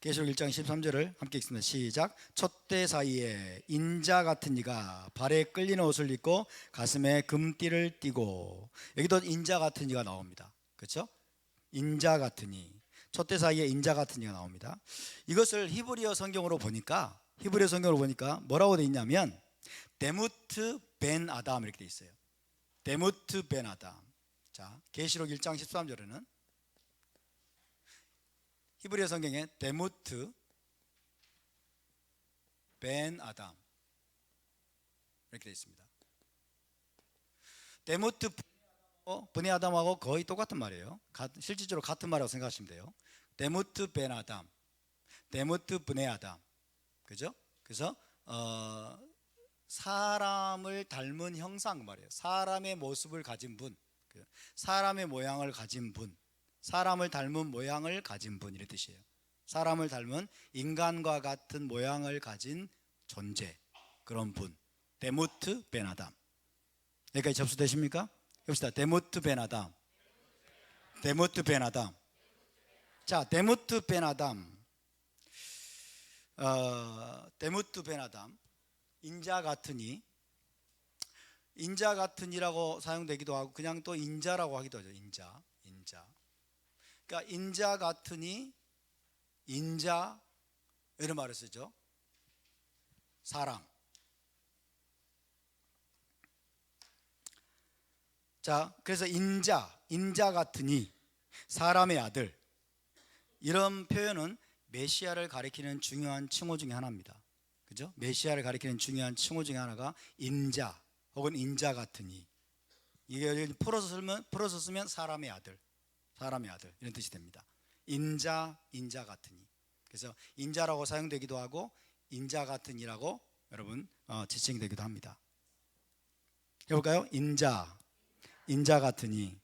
계시록 1장 13절을 함께 읽습니다. 시작. 촛대 사이에 인자 같은 이가 발에 끌리는 옷을 입고 가슴에 금띠를 띠고. 여기도 인자 같은 이가 나옵니다. 그렇죠? 인자 같은 이. 촛대 사이에 인자 같은 이가 나옵니다. 이것을 히브리어 성경으로 보니까 뭐라고 되어 있냐면 데무트 벤 아담 이렇게 되어 있어요. 데무트 벤 아담. 자, 계시록 1장 13절에는 히브리어 성경에 데무트 벤 아담 이렇게 되어 있습니다. 데무트 분해 아담하고 거의 똑같은 말이에요. 실질적으로 같은 말이라고 생각하시면 돼요. 데무트 벤 아담, 데무트 분해 아담. 그죠? 그래서 사람을 닮은 형상 말이에요. 사람의 모습을 가진 분, 사람의 모양을 가진 분, 사람을 닮은 모양을 가진 분 이런 뜻이에요. 사람을 닮은 인간과 같은 모양을 가진 존재, 그런 분. 데무트 벤 아담. 여기까지 접수되십니까? 해봅시다. 데무트 벤 아담. 자, 데무트 벤 아담. 데무트 벤 아담. 인자 같으니. 인자 같으니라고 사용되기도 하고 그냥 또 인자라고 하기도 하죠. 인자. 그러니까 인자 같으니, 인자 이런 말을 쓰죠. 사람. 자, 그래서 인자 같으니, 사람의 아들, 이런 표현은 메시아를 가리키는 중요한 칭호 중에 하나입니다. 그죠? 메시아를 가리키는 중요한 칭호 중에 하나가 인자 혹은 인자 같으니. 이게 풀어서 쓰면 사람의 아들 이런 뜻이 됩니다. 인자 같으니. 그래서 인자라고 사용되기도 하고 인자 같으니라고 여러분 지칭이 되기도 합니다. 해볼까요? 인자 같으니,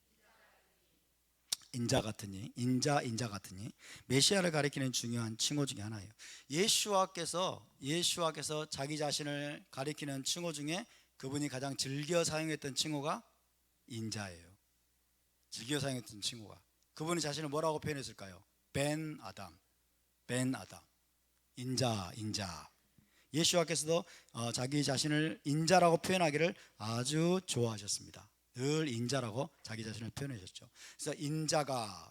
인자 같으니, 메시아를 가리키는 중요한 칭호 중에 하나예요. 예수와께서 자기 자신을 가리키는 칭호 중에 그분이 가장 즐겨 사용했던 칭호가 인자예요. 즐겨 사용했던 칭호가. 그분이 자신을 뭐라고 표현했을까요? 벤 아담, 벤 아담, 인자, 인자. 예수와께서도 자기 자신을 인자라고 표현하기를 아주 좋아하셨습니다. 늘 인자라고 자기 자신을 표현하셨죠. 그래서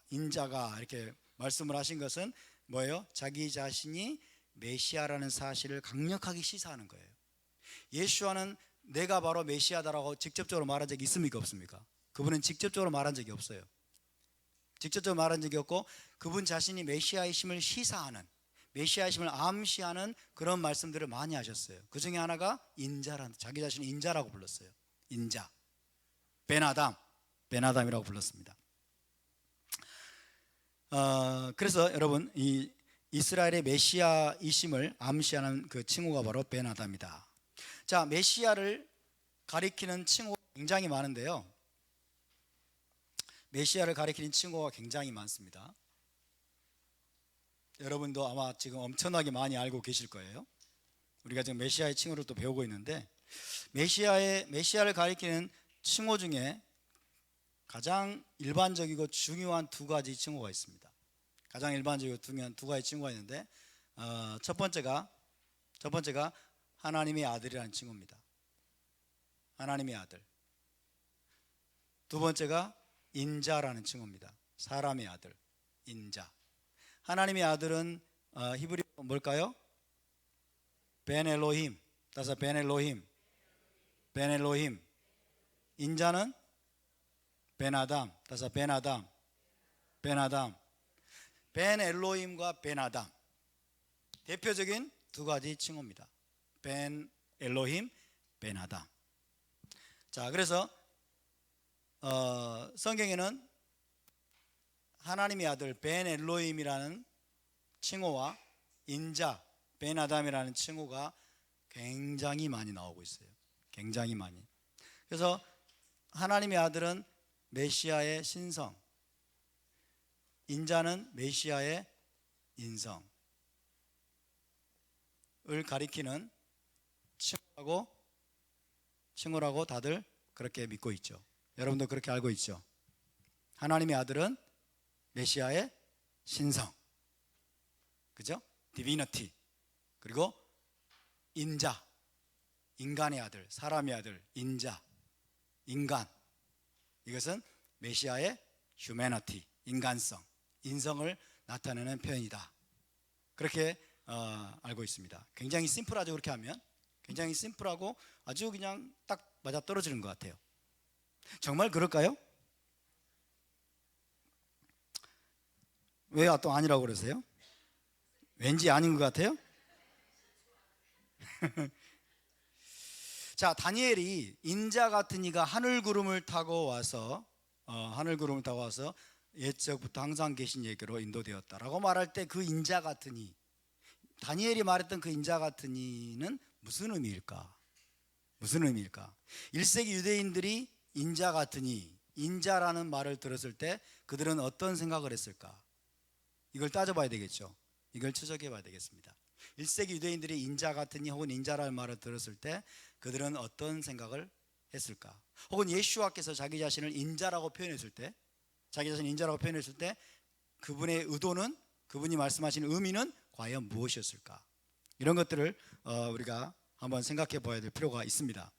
인자가 이렇게 말씀을 하신 것은 뭐예요? 자기 자신이 메시아라는 사실을 강력하게 시사하는 거예요. 예수와는 내가 바로 메시아다라고 직접적으로 말한 적이 있습니까? 없습니까? 그분은 직접적으로 말한 적이 없어요. 직접적으로 말한 적이 없고, 그분 자신이 메시아이심을 시사하는, 메시아이심을 암시하는 그런 말씀들을 많이 하셨어요. 그 중에 하나가 인자라는, 자기 자신을 인자라고 불렀어요. 인자, 베나담이라고 불렀습니다. 그래서 여러분, 이 이스라엘의 메시아이심을 암시하는 그 칭호가 바로 베나담이다. 자, 메시아를 가리키는 칭호가 굉장히 많은데요, 메시아를 가리키는 칭호가 굉장히 많습니다. 여러분도 아마 지금 엄청나게 많이 알고 계실 거예요. 우리가 지금 메시아의 칭호를 또 배우고 있는데, 메시아를 가리키는 칭호 중에 가장 일반적이고 중요한 두 가지 칭호가 있습니다. 가장 일반적이고 중요한 두 가지 칭호가 있는데, 첫 번째가 하나님의 아들이라는 칭호입니다. 하나님의 아들. 두 번째가 인자라는 칭호입니다. 사람의 아들, 인자. 하나님의 아들은 히브리어 뭘까요? 벤 엘로힘. 따라서 벤 엘로힘. 벤 엘로힘. 인자는 벤 아담. 따라서 벤 아담. 벤 아담. 벤 엘로힘과 벤 아담, 대표적인 두 가지 칭호입니다. 벤 엘로힘, 벤 아담. 자, 그래서 성경에는 하나님의 아들 벤 엘로힘이라는 칭호와 인자 벤 아담이라는 칭호가 굉장히 많이 나오고 있어요. 굉장히 많이. 그래서 하나님의 아들은 메시아의 신성, 인자는 메시아의 인성을 가리키는 칭호라고 다들 그렇게 믿고 있죠. 여러분도 그렇게 알고 있죠. 하나님의 아들은 메시아의 신성, 그죠? 디비니티. 그리고 인자, 인간의 아들, 사람의 아들, 인자, 인간. 이것은 메시아의 휴메니티, 인간성, 인성을 나타내는 표현이다. 그렇게 알고 있습니다. 굉장히 심플하죠. 그렇게 하면 굉장히 심플하고 아주 그냥 딱 맞아 떨어지는 것 같아요. 정말 그럴까요? 왜 또 아니라고 그러세요? 왠지 아닌 것 같아요? 자, 다니엘이 인자 같은 이가 하늘 구름을 타고 와서 옛적부터 항상 계신 얘기로 인도되었다라고 말할 때, 그 인자 같은 이, 다니엘이 말했던 그 인자 같은 이는 무슨 의미일까? 무슨 의미일까? 1세기 유대인들이 인자 같은 이, 인자라는 말을 들었을 때 그들은 어떤 생각을 했을까? 이걸 따져봐야 되겠죠. 이걸 추적해 봐야 되겠습니다. 1세기 유대인들이 인자 같은 이 혹은 인자라는 말을 들었을 때 그들은 어떤 생각을 했을까? 혹은 예수와께서 자기 자신을 인자라고 표현했을 때, 그분의 의도는, 그분이 말씀하신 의미는 과연 무엇이었을까? 이런 것들을 우리가 한번 생각해 봐야 될 필요가 있습니다.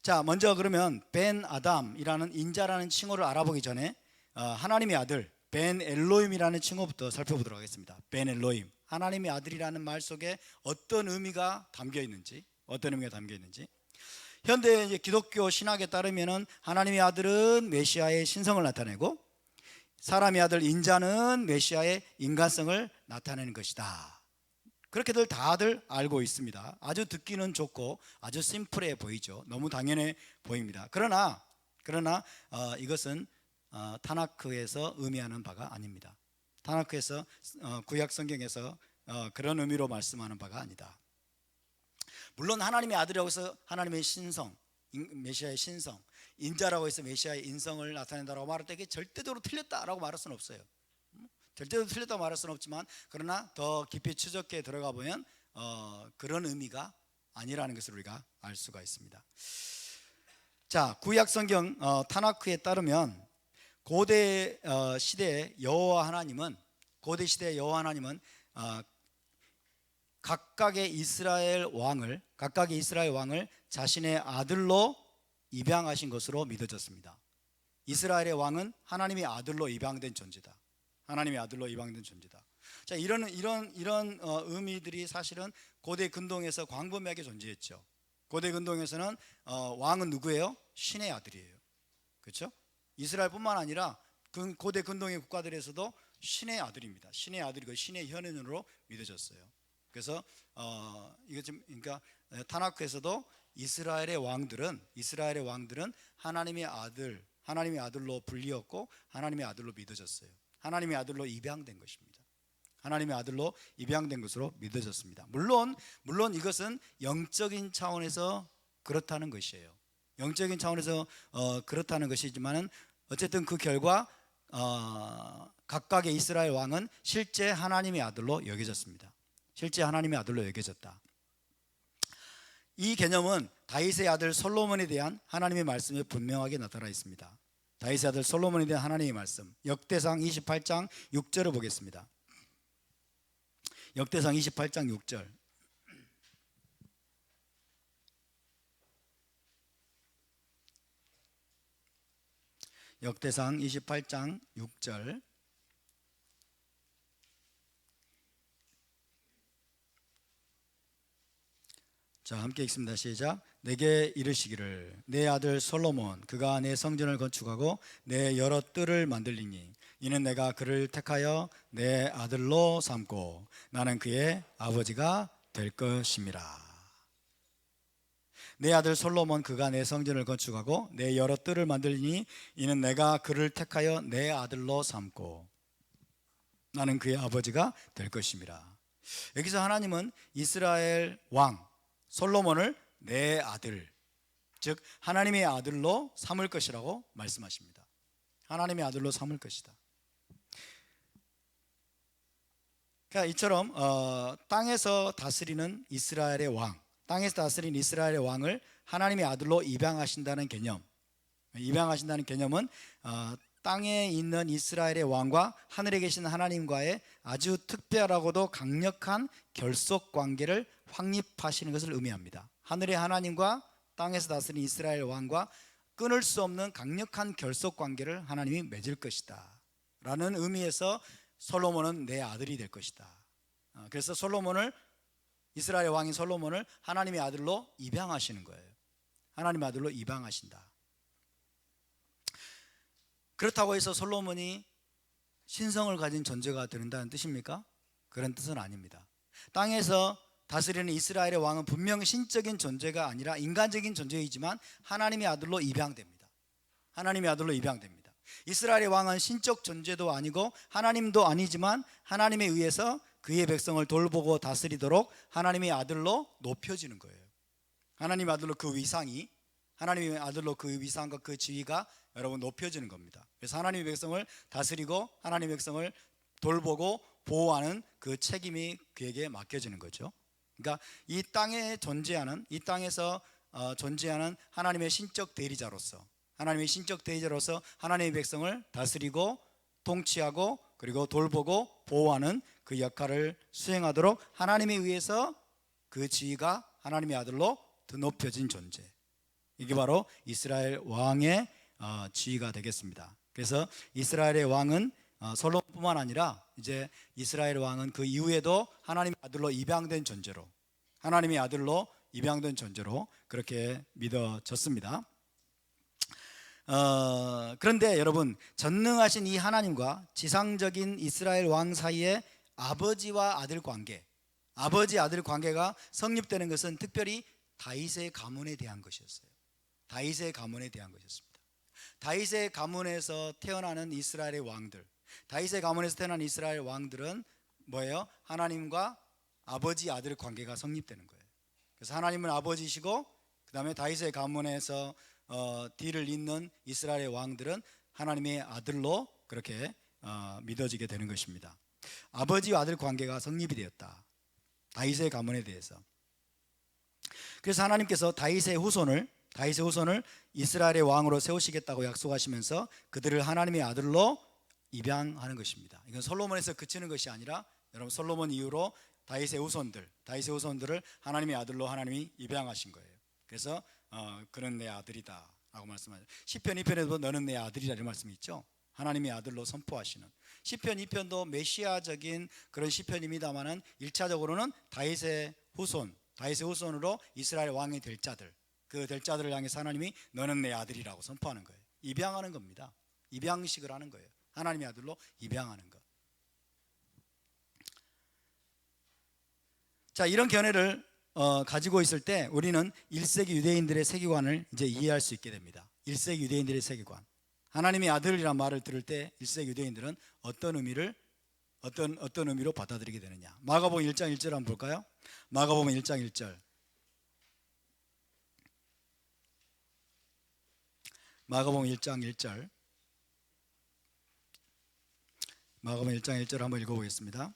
자, 먼저 그러면 벤 아담이라는 인자라는 칭호를 알아보기 전에 하나님의 아들 벤 엘로힘이라는 칭호부터 살펴보도록 하겠습니다. 벤 엘로힘, 하나님의 아들이라는 말 속에 어떤 의미가 담겨 있는지, 현대 이제 기독교 신학에 따르면은 하나님의 아들은 메시아의 신성을 나타내고, 사람의 아들 인자는 메시아의 인간성을 나타내는 것이다. 그렇게들 다들 알고 있습니다. 아주 듣기는 좋고 아주 심플해 보이죠. 너무 당연해 보입니다. 그러나 이것은 타나크에서 의미하는 바가 아닙니다. 타나크에서, 구약 성경에서 그런 의미로 말씀하는 바가 아니다. 물론 하나님의 아들이라고 해서 하나님의 신성, 메시아의 신성, 인자라고 해서 메시아의 인성을 나타낸다고 말할 때 그게 절대적으로 틀렸다라고 말할 수는 없어요. 절대로 틀렸다고 말할 수는 없지만, 그러나 더 깊이 추적해 들어가 보면 그런 의미가 아니라는 것을 우리가 알 수가 있습니다. 자, 구약 성경 타나크에 따르면 고대 시대의 여호와 하나님은 각각의 이스라엘 왕을 자신의 아들로 입양하신 것으로 믿어졌습니다. 이스라엘의 왕은 하나님의 아들로 입양된 존재다. 자, 이런 의미들이 사실은 고대 근동에서 광범위하게 존재했죠. 고대 근동에서는 왕은 누구예요? 신의 아들이에요. 그렇죠? 이스라엘뿐만 아니라 고대 근동의 국가들에서도 신의 아들입니다. 신의 아들이고 신의 현현으로 믿어졌어요. 그래서 그러니까 타나크에서도 이스라엘의 왕들은 하나님의 아들로 불리었고 하나님의 아들로 믿어졌어요. 하나님의 아들로 입양된 것입니다. 하나님의 아들로 입양된 것으로 믿어졌습니다. 물론 이것은 영적인 차원에서 그렇다는 것이에요. 영적인 차원에서 그렇다는 것이지만은 어쨌든 그 결과 각각의 이스라엘 왕은 실제 하나님의 아들로 여겨졌습니다. 이 개념은 다윗의 아들 솔로몬에 대한 하나님의 말씀에 분명하게 나타나 있습니다. 다윗의 아들 솔로몬에 대한 하나님의 말씀, 역대상 28장 6절을 보겠습니다. 역대상 28장 6절. 역대상 28장 6절. 자, 함께 읽습니다. 시작. 내게 이르시기를 내 아들 솔로몬 그가 내 성전을 건축하고 내 여러 뜰을 만들리니 이는 내가 그를 택하여 내 아들로 삼고 나는 그의 아버지가 될 것임이라. 내 아들 솔로몬 그가 내 성전을 건축하고 내 여러 뜰을 만들리니 이는 내가 그를 택하여 내 아들로 삼고 나는 그의 아버지가 될 것임이라. 여기서 하나님은 이스라엘 왕 솔로몬을 내 아들, 즉 하나님의 아들로 삼을 것이라고 말씀하십니다. 하나님의 아들로 삼을 것이다. 그러니까 이처럼 땅에서 다스리는 이스라엘의 왕을 하나님의 아들로 입양하신다는 개념은 땅에 있는 이스라엘의 왕과 하늘에 계신 하나님과의 아주 특별하고도 강력한 결속 관계를 확립하시는 것을 의미합니다. 하늘의 하나님과 땅에서 다스리는 이스라엘 왕과 끊을 수 없는 강력한 결속 관계를 하나님이 맺을 것이다 라는 의미에서 솔로몬은 내 아들이 될 것이다. 그래서 이스라엘 왕인 솔로몬을 하나님의 아들로 입양하시는 거예요. 하나님의 아들로 입양하신다. 그렇다고 해서 솔로몬이 신성을 가진 존재가 된다는 뜻입니까? 그런 뜻은 아닙니다. 땅에서 다스리는 이스라엘의 왕은 분명 신적인 존재가 아니라 인간적인 존재이지만 하나님의 아들로 입양됩니다. 이스라엘의 왕은 신적 존재도 아니고 하나님도 아니지만 하나님에 의해서 그의 백성을 돌보고 다스리도록 하나님의 아들로 높여지는 거예요. 하나님의 아들로 그 위상과 그 지위가 여러분 높여지는 겁니다. 그래서 하나님의 백성을 다스리고 하나님의 백성을 돌보고 보호하는 그 책임이 그에게 맡겨지는 거죠. 그러니까 이 땅에서 존재하는 하나님의 신적 대리자로서 하나님의 백성을 다스리고 통치하고 그리고 돌보고 보호하는 그 역할을 수행하도록 하나님에 의해서 그 지위가 하나님의 아들로 더 높여진 존재, 이게 바로 이스라엘 왕의 지위가 되겠습니다. 그래서 이스라엘의 왕은 솔로몬뿐만 아니라 이제 이스라엘 왕은 그 이후에도 하나님의 아들로 입양된 존재로 그렇게 믿어졌습니다. 그런데 여러분, 전능하신 이 하나님과 지상적인 이스라엘 왕 사이에 아버지와 아들 관계가 성립되는 것은 특별히 다윗의 가문에 대한 것이었어요. 다윗의 가문에서 태어나는 이스라엘 왕들은 뭐예요? 하나님과 아버지 아들 관계가 성립되는 거예요. 그래서 하나님은 아버지시고 그 다음에 다윗의 가문에서 뒤를 잇는 이스라엘의 왕들은 하나님의 아들로 그렇게 믿어지게 되는 것입니다. 아버지와 아들 관계가 성립이 되었다, 다윗의 가문에 대해서. 그래서 하나님께서 다윗의 후손을 이스라엘의 왕으로 세우시겠다고 약속하시면서 그들을 하나님의 아들로 입양하는 것입니다. 이건 솔로몬에서 그치는 것이 아니라 여러분 솔로몬 이후로 다윗의 후손들을 하나님의 아들로 하나님이 입양하신 거예요. 그래서 그는 내 아들이다 라고 말씀하죠. 시편 2편에도 너는 내 아들이라 이런 말씀이 있죠. 하나님의 아들로 선포하시는 시편 2편도 메시아적인 그런 시편입니다만은 1차적으로는 다윗의 후손으로 이스라엘 왕이 될 자들, 그 될 자들을 향해서 하나님이 너는 내 아들이라고 선포하는 거예요. 입양하는 겁니다. 입양식을 하는 거예요. 하나님의 아들로 입양하는 것. 자, 이런 견해를 가지고 있을 때 우리는 1세기 유대인들의 세계관을 이제 이해할 수 있게 됩니다. 1세기 유대인들의 세계관. 하나님의 아들이란 말을 들을 때 1세기 유대인들은 어떤 의미로 받아들이게 되느냐. 마가복음 1장 1절 한번 볼까요? 마가복음 1장 1절. 마가복음 1장 1절. 마가복음 1장 1절 한번 읽어보겠습니다.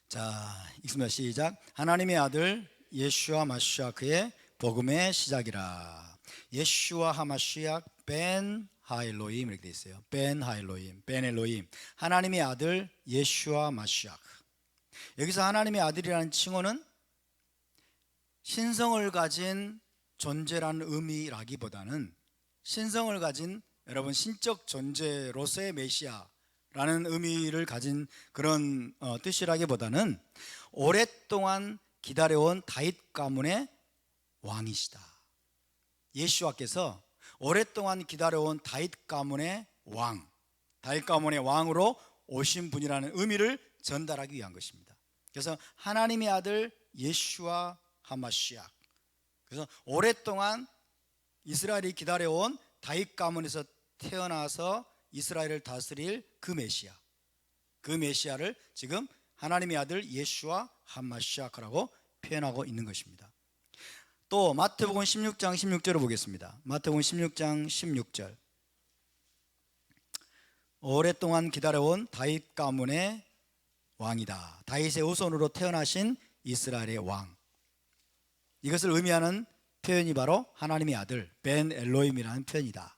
자, 읽습니다. 시작. 하나님의 아들 예슈아 마시아 그의 복음의 시작이라. 예슈아 하마시아 벤 하엘로임 이렇게 되어 있어요. 벤 하엘로임, 벤 엘로임. 하나님의 아들 예슈아 마시아. 여기서 하나님의 아들이라는 칭호는 신성을 가진 존재라는 의미라기보다는 신성을 가진 여러분 신적 존재로서의 메시아라는 의미를 가진 그런 뜻이라기보다는 오랫동안 기다려온 다윗 가문의 왕이시다. 예수와께서 오랫동안 기다려온 다윗 가문의 왕으로 오신 분이라는 의미를 전달하기 위한 것입니다. 그래서 하나님의 아들 예슈아 하마시아. 그래서 오랫동안 이스라엘이 기다려온 다윗 가문에서 태어나서 이스라엘을 다스릴 그 메시아를 지금 하나님의 아들 예슈아 하마시아라고 표현하고 있는 것입니다. 또 마태복음 16장 16절을 보겠습니다. 마태복음 16장 16절. 오랫동안 기다려온 다윗 가문의 왕이다. 다윗의 후손으로 태어나신 이스라엘의 왕. 이것을 의미하는 표현이 바로 하나님의 아들 벤 엘로임이라는 표현이다.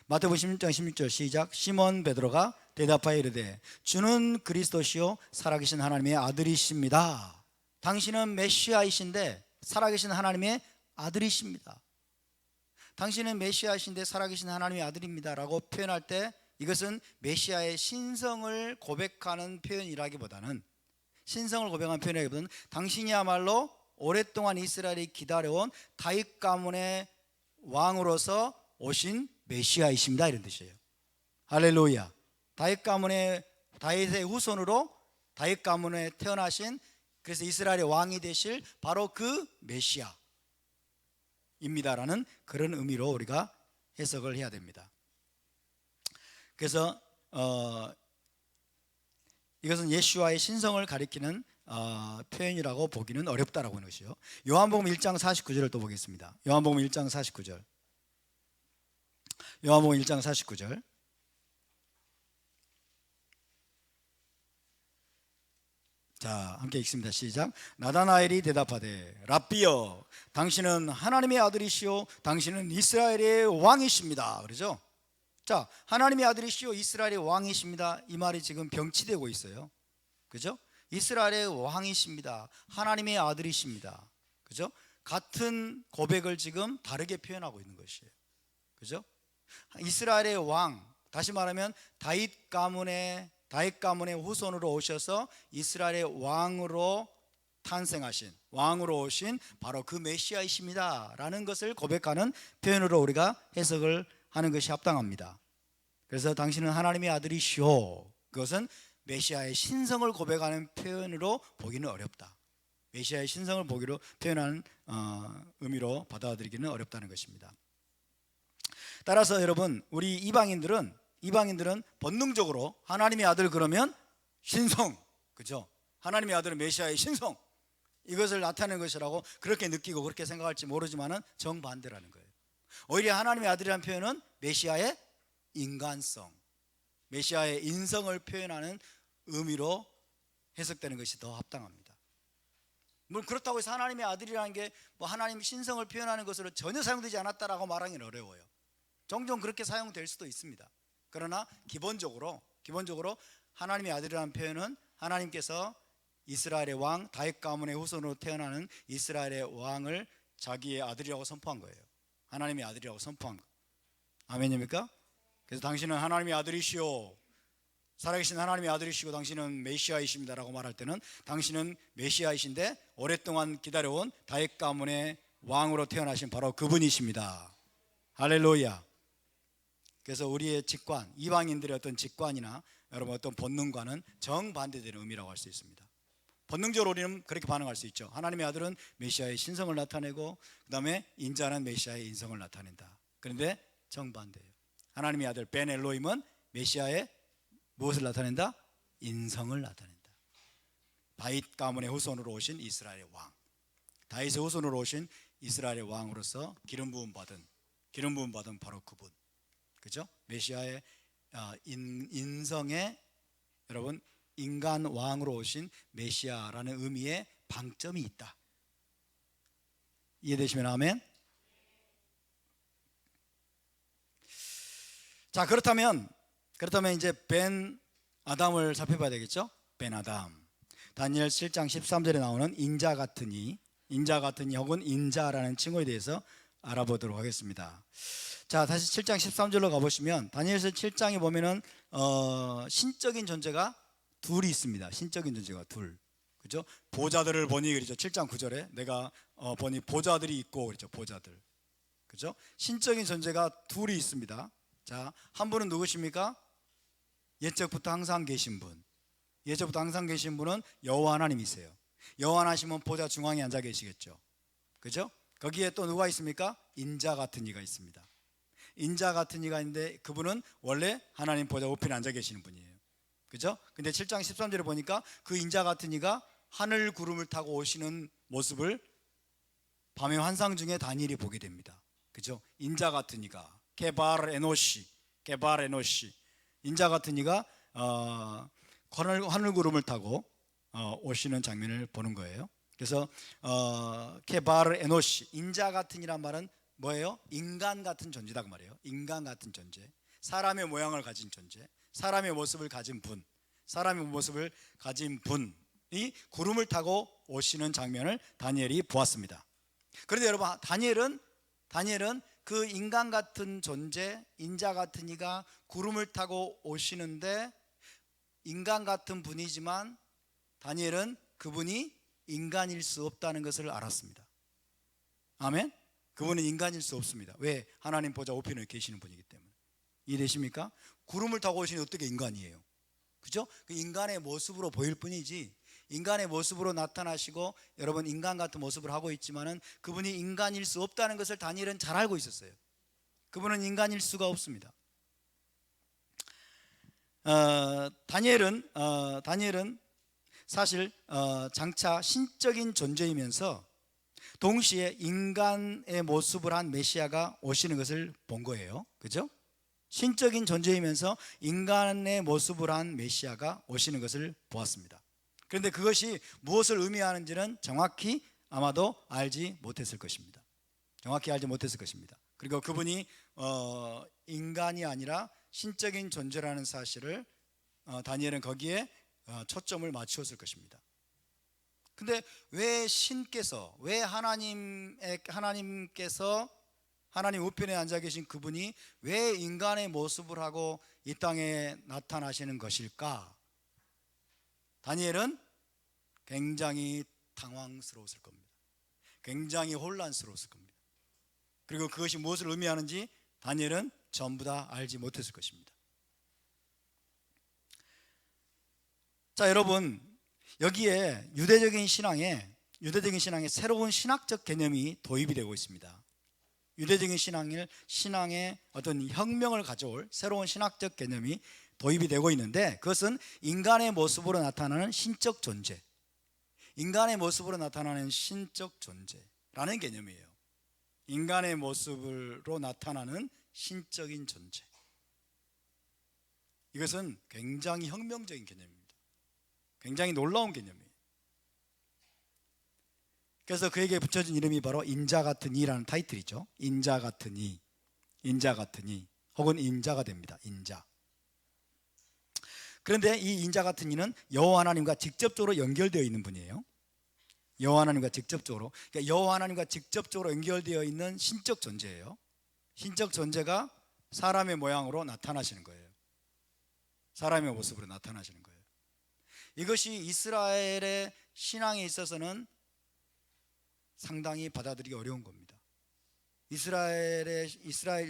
마태복음 16장 16절 시작. 시몬 베드로가 대답하여 이르되 주는 그리스도시요 살아계신 하나님의 아들이십니다. 당신은 메시아이신데 살아계신 하나님의 아들이십니다. 당신은 메시아이신데 살아계신 하나님의 아들입니다 라고 표현할 때 이것은 메시아의 신성을 고백하는 표현이라기보다는 당신이야말로 오랫동안 이스라엘이 기다려온 다윗 가문의 왕으로서 오신 메시아이십니다 이런 뜻이에요. 할렐루야. 다윗의 후손으로 다윗 가문에 태어나신 그래서 이스라엘의 왕이 되실 바로 그 메시아입니다라는 그런 의미로 우리가 해석을 해야 됩니다. 그래서 이것은 예수와의 신성을 가리키는 표현이라고 보기는 어렵다라고 하는 것이요. 요한복음 1장 49절을 또 보겠습니다. 요한복음 1장 49절. 요한복음 1장 49절. 자, 함께 읽습니다. 시작. 나다나엘이 대답하되 랍비여 당신은 하나님의 아들이시오 당신은 이스라엘의 왕이십니다. 그러죠? 자, 하나님의 아들이시오 이스라엘의 왕이십니다. 이 말이 지금 병치되고 있어요. 그죠? 이스라엘의 왕이십니다. 하나님의 아들이십니다. 그죠? 같은 고백을 지금 다르게 표현하고 있는 것이에요. 그죠? 이스라엘의 왕, 다시 말하면 다윗 가문의 후손으로 오셔서 이스라엘의 왕으로 탄생하신 왕으로 오신 바로 그 메시아이십니다 라는 것을 고백하는 표현으로 우리가 해석을 하는 것이 합당합니다. 그래서 당신은 하나님의 아들이시오. 그것은 메시아의 신성을 고백하는 표현으로 보기는 어렵다. 메시아의 신성을 보기로 표현하는 의미로 받아들이기는 어렵다는 것입니다. 따라서 여러분 우리 이방인들은 본능적으로 하나님의 아들 그러면 신성, 그죠? 하나님의 아들은 메시아의 신성 이것을 나타내는 것이라고 그렇게 느끼고 그렇게 생각할지 모르지만은 정반대라는 거예요. 오히려 하나님의 아들이라는 표현은 메시아의 인간성, 메시아의 인성을 표현하는 의미로 해석되는 것이 더 합당합니다. 물론 그렇다고 해서 하나님의 아들이라는 게 뭐 하나님 신성을 표현하는 것으로 전혀 사용되지 않았다라고 말하기는 어려워요. 종종 그렇게 사용될 수도 있습니다. 그러나 기본적으로 하나님의 아들이라는 표현은 하나님께서 이스라엘의 왕 다윗 가문의 후손으로 태어나는 이스라엘의 왕을 자기의 아들이라고 선포한 거예요. 하나님의 아들이라고 선포한 거. 아멘입니까? 그래서 당신은 하나님의 아들이시오, 살아계신 하나님의 아들이시고 당신은 메시아이십니다 라고 말할 때는 당신은 메시아이신데 오랫동안 기다려온 다윗 가문의 왕으로 태어나신 바로 그분이십니다. 할렐루야. 그래서 우리의 직관, 이방인들의 어떤 직관이나 여러분 어떤 본능과는 정반대되는 의미라고 할 수 있습니다. 본능적으로 우리는 그렇게 반응할 수 있죠. 하나님의 아들은 메시아의 신성을 나타내고 그 다음에 인자는 메시아의 인성을 나타낸다. 그런데 정반대예요. 하나님의 아들 벤 엘로힘은 메시아의 무엇을 나타낸다? 인성을 나타낸다. 다윗 가문의 후손으로 오신 이스라엘의 왕, 다윗의 후손으로 오신 이스라엘의 왕으로서 기름 부음 받은 바로 그분, 그죠? 메시아의 인성의 여러분 인간 왕으로 오신 메시아라는 의미의 방점이 있다. 이해되시면 아멘. 자, 그렇다면 이제 벤 아담을 살펴봐야 되겠죠? 벤 아담. 다니엘 7장 13절에 나오는 인자 같으니 혹은 인자라는 칭호에 대해서 알아보도록 하겠습니다. 자, 다시 7장 13절로 가보시면 다니엘서 7장에 보면은 신적인 존재가 둘이 있습니다. 신적인 존재가 둘, 그죠? 보좌들을 보니 그렇죠. 7장 9절에 내가 보니 보좌들이 있고 그렇죠. 보좌들, 그죠? 신적인 존재가 둘이 있습니다. 자, 한 분은 누구십니까? 옛적부터 항상 계신 분. 옛적부터 항상 계신 분은 여호와 하나님이세요. 여호와 하나님은 보좌 중앙에 앉아 계시겠죠, 그죠? 거기에 또 누가 있습니까? 인자 같은 이가 있습니다. 인자 같은 이가 있는데 그분은 원래 하나님 보좌 우편에 앉아 계시는 분이에요, 그죠? 근데 7장 13절에 보니까 그 인자 같은 이가 하늘 구름을 타고 오시는 모습을 밤의 환상 중에 다니엘이 보게 됩니다, 그죠? 인자 같은 이가 게발 에노시 인자 같은 이가 하늘 구름을 타고 오시는 장면을 보는 거예요. 그래서 케바르 에노시, 인자 같은 이란 말은 뭐예요? 인간 같은 존재다 그 말이에요. 인간 같은 존재, 사람의 모양을 가진 존재, 사람의 모습을 가진 분, 사람의 모습을 가진 분이 구름을 타고 오시는 장면을 다니엘이 보았습니다. 그런데 여러분, 다니엘은 그 인간 같은 존재, 인자 같은 이가 구름을 타고 오시는데 인간 같은 분이지만 다니엘은 그분이 인간일 수 없다는 것을 알았습니다. 아멘. 그분은 인간일 수 없습니다. 왜? 하나님 보좌 우편에 계시는 분이기 때문에. 이해되십니까? 구름을 타고 오시니 어떻게 인간이에요, 그죠? 그 인간의 모습으로 보일 뿐이지, 인간의 모습으로 나타나시고 여러분 인간 같은 모습을 하고 있지만은 그분이 인간일 수 없다는 것을 다니엘은 잘 알고 있었어요. 그분은 인간일 수가 없습니다. 다니엘은 사실 장차 신적인 존재이면서 동시에 인간의 모습을 한 메시아가 오시는 것을 본 거예요, 그죠? 신적인 존재이면서 인간의 모습을 한 메시아가 오시는 것을 보았습니다. 그런데 그것이 무엇을 의미하는지는 정확히 아마도 알지 못했을 것입니다. 그리고 그분이 인간이 아니라 신적인 존재라는 사실을 다니엘은 거기에 초점을 맞추었을 것입니다. 근데 왜 하나님께서 하나님 우편에 앉아 계신 그분이 왜 인간의 모습을 하고 이 땅에 나타나시는 것일까? 다니엘은 굉장히 당황스러웠을 겁니다. 굉장히 혼란스러웠을 겁니다. 그리고 그것이 무엇을 의미하는지 다니엘은 전부 다 알지 못했을 것입니다. 자, 여러분, 여기에 유대적인 신앙에 새로운 신학적 개념이 도입이 되고 있습니다. 유대적인 신앙의 어떤 혁명을 가져올 새로운 신학적 개념이 도입이 되고 있는데, 그것은 인간의 모습으로 나타나는 신적 존재, 라는 개념이에요. 인간의 모습으로 나타나는 신적인 존재. 이것은 굉장히 혁명적인 개념입니다. 굉장히 놀라운 개념이에요. 그래서 그에게 붙여진 이름이 바로 인자 같은 이라는 타이틀이죠. 인자 같은 이, 인자 같은 이, 혹은 인자가 됩니다. 인자. 그런데 이 인자 같은 이는 여호와 하나님과 직접적으로 연결되어 있는 분이에요. 여호와 하나님과 직접적으로, 그러니까 여호와 하나님과 직접적으로 연결되어 있는 신적 존재예요. 신적 존재가 사람의 모양으로 나타나시는 거예요. 사람의 모습으로 나타나시는 거예요. 이것이 이스라엘의 신앙에 있어서는 상당히 받아들이기 어려운 겁니다. 이스라엘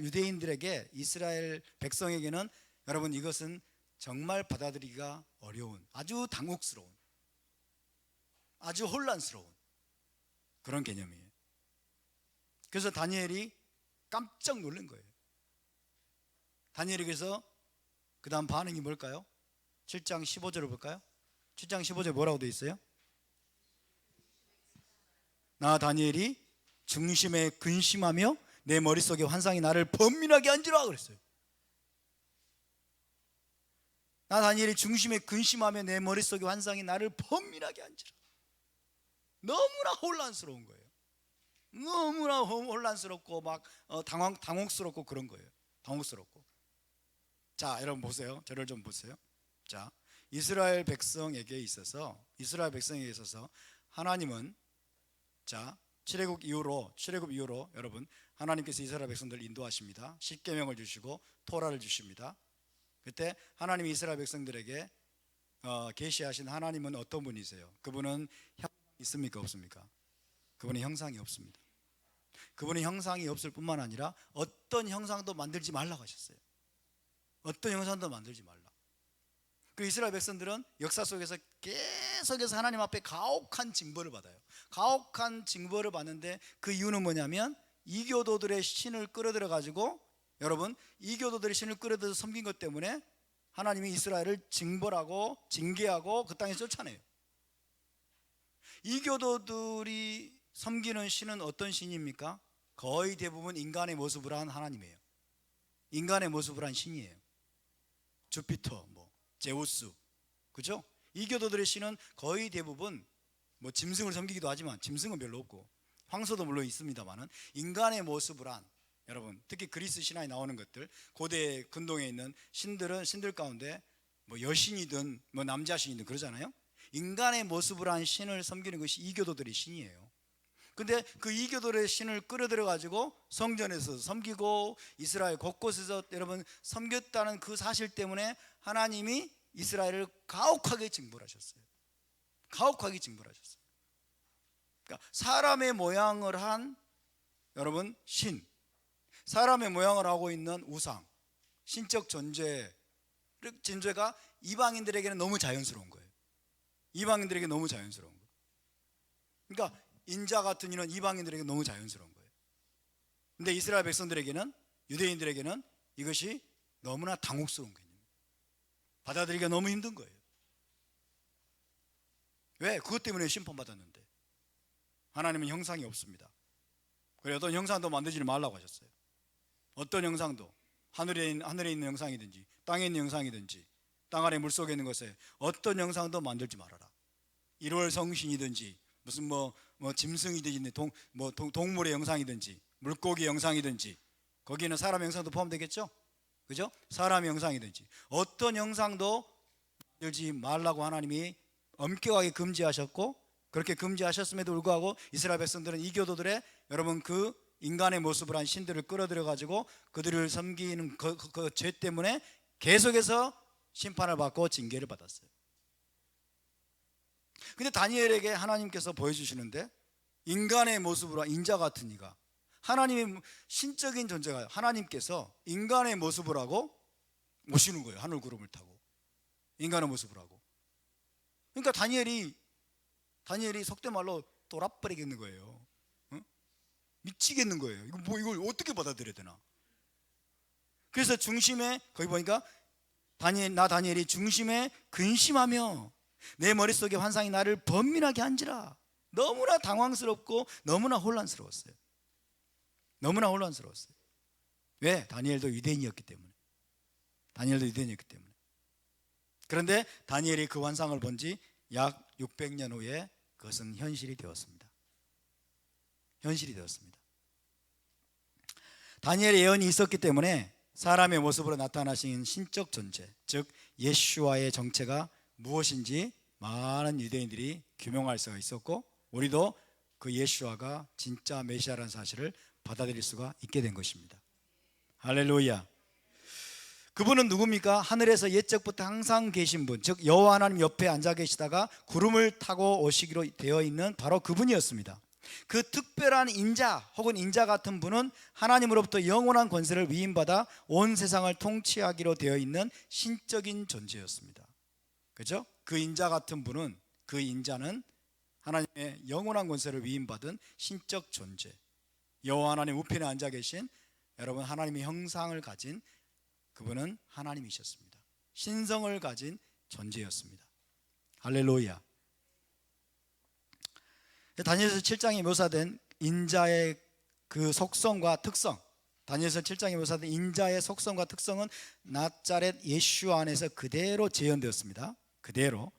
유대인들에게, 이스라엘 백성에게는 여러분 이것은 정말 받아들이기가 어려운, 아주 당혹스러운, 아주 혼란스러운 그런 개념이에요. 그래서 다니엘이 깜짝 놀란 거예요. 다니엘이 그래서 그 다음 반응이 뭘까요? 7장 15절을 볼까요? 7장 15절 뭐라고 되어 있어요? 나 다니엘이 중심에 근심하며 내 머릿속에 환상이 나를 번민하게 한지라 그랬어요. 나 다니엘이 중심에 근심하며 내 머릿속에 환상이 나를 번민하게 한지라. 너무나 혼란스러운 거예요. 너무나 혼란스럽고 막 당혹스럽고 그런 거예요. 당혹스럽고. 자, 여러분 보세요. 저를 좀 보세요. 자, 이스라엘 백성에게 있어서 하나님은, 자, 출애굽 이후로 여러분 하나님께서 이스라엘 백성들을 인도하십니다. 십계명을 주시고 토라를 주십니다. 그때 하나님이 이스라엘 백성들에게 계시하신 하나님은 어떤 분이세요? 그분은 형상이 있습니까? 없습니까? 그분은 형상이 없습니다. 그분은 형상이 없을 뿐만 아니라 어떤 형상도 만들지 말라고 하셨어요. 어떤 형상도 만들지 말라. 그 이스라엘 백성들은 역사 속에서 계속해서 하나님 앞에 가혹한 징벌을 받아요. 가혹한 징벌을 받는데 그 이유는 뭐냐면 이교도들의 신을 끌어들여 가지고, 여러분 이교도들의 신을 끌어들여 섬긴 것 때문에 하나님이 이스라엘을 징벌하고 징계하고 그 땅에서 쫓아내요. 이교도들이 섬기는 신은 어떤 신입니까? 거의 대부분 인간의 모습을 한 하나님이에요. 인간의 모습을 한 신이에요. 주피터, 제우스, 그죠? 이교도들의 신은 거의 대부분 짐승을 섬기기도 하지만 짐승은 별로 없고 황소도 물론 있습니다만은 인간의 모습을 한, 여러분 특히 그리스 신화에 나오는 것들, 고대 근동에 있는 신들 가운데 여신이든 남자신이든 그러잖아요. 인간의 모습을 한 신을 섬기는 것이 이교도들의 신이에요. 근데 그 이교도들의 신을 끌어들여 가지고 성전에서 섬기고 이스라엘 곳곳에서 여러분 섬겼다는 그 사실 때문에 하나님이 이스라엘을 가혹하게 징벌하셨어요. 가혹하게 징벌하셨어요. 그러니까 사람의 모양을 한, 여러분 신, 사람의 모양을 하고 있는 우상, 신적 존재가 이방인들에게는 너무 자연스러운 거예요. 이방인들에게 너무 자연스러운 거예요. 그러니까 인자 같은 이는 이방인들에게 너무 자연스러운 거예요. 근데 이스라엘 백성들에게는, 유대인들에게는 이것이 너무나 당혹스러운 거예요. 받아들이기가 너무 힘든 거예요. 왜? 그것 때문에 심판받았는데. 하나님은 형상이 없습니다. 그래서 어떤 형상도 만들지 말라고 하셨어요. 어떤 형상도, 하늘에 있는 형상이든지 땅에 있는 형상이든지 땅 아래 물속에 있는 것에 어떤 형상도 만들지 말아라. 일월성신이든지 무슨 짐승이든지 동물의 형상이든지 물고기 형상이든지, 거기에는 사람의 형상도 포함되겠죠? 그죠? 사람의 형상이든지 어떤 형상도 만들지 말라고 하나님이 엄격하게 금지하셨고, 그렇게 금지하셨음에도 불구하고 이스라엘 백성들은 이교도들의, 여러분 그 인간의 모습을 한 신들을 끌어들여 가지고 그들을 섬기는 그 죄 때문에 계속해서 심판을 받고 징계를 받았어요. 근데 다니엘에게 하나님께서 보여주시는데, 인간의 모습으로 인자 같은 이가, 하나님의 신적인 존재가 하나님께서 인간의 모습을 하고 오시는 거예요. 하늘 구름을 타고 인간의 모습을 하고. 그러니까 다니엘이 속된 말로 돌아버리겠는 거예요. 미치겠는 거예요. 이걸 어떻게 받아들여야 되나. 그래서 중심에, 거기 보니까 다니엘이 중심에 근심하며 내 머릿속에 환상이 나를 번민하게 한지라. 너무나 당황스럽고 너무나 혼란스러웠어요. 너무나 혼란스러웠어요. 왜? 다니엘도 유대인이었기 때문에. 그런데 다니엘이 그 환상을 본 지 약 600년 후에 그것은 현실이 되었습니다. 현실이 되었습니다. 다니엘의 예언이 있었기 때문에 사람의 모습으로 나타나신 신적 존재, 즉 예수와의 정체가 무엇인지 많은 유대인들이 규명할 수가 있었고, 우리도 그 예수와가 진짜 메시아라는 사실을 받아들일 수가 있게 된 것입니다. 할렐루야. 그분은 누굽니까? 하늘에서 옛적부터 항상 계신 분, 즉 여호와 하나님 옆에 앉아 계시다가 구름을 타고 오시기로 되어 있는 바로 그분이었습니다. 그 특별한 인자 혹은 인자 같은 분은 하나님으로부터 영원한 권세를 위임받아 온 세상을 통치하기로 되어 있는 신적인 존재였습니다. 그죠? 그 인자 같은 분은, 그 인자는 하나님의 영원한 권세를 위임받은 신적 존재, 여호와 하나님 우편에 앉아 계신, 여러분 하나님의 형상을 가진 그분은 하나님이셨습니다. 신성을 가진 존재였습니다. 할렐루야. 다니엘서 7장에 묘사된 인자의 그 속성과 특성, 다니엘서 7장에 묘사된 인자의 속성과 특성은 나자렛 예수 안에서 그대로 재현되었습니다. 그대로.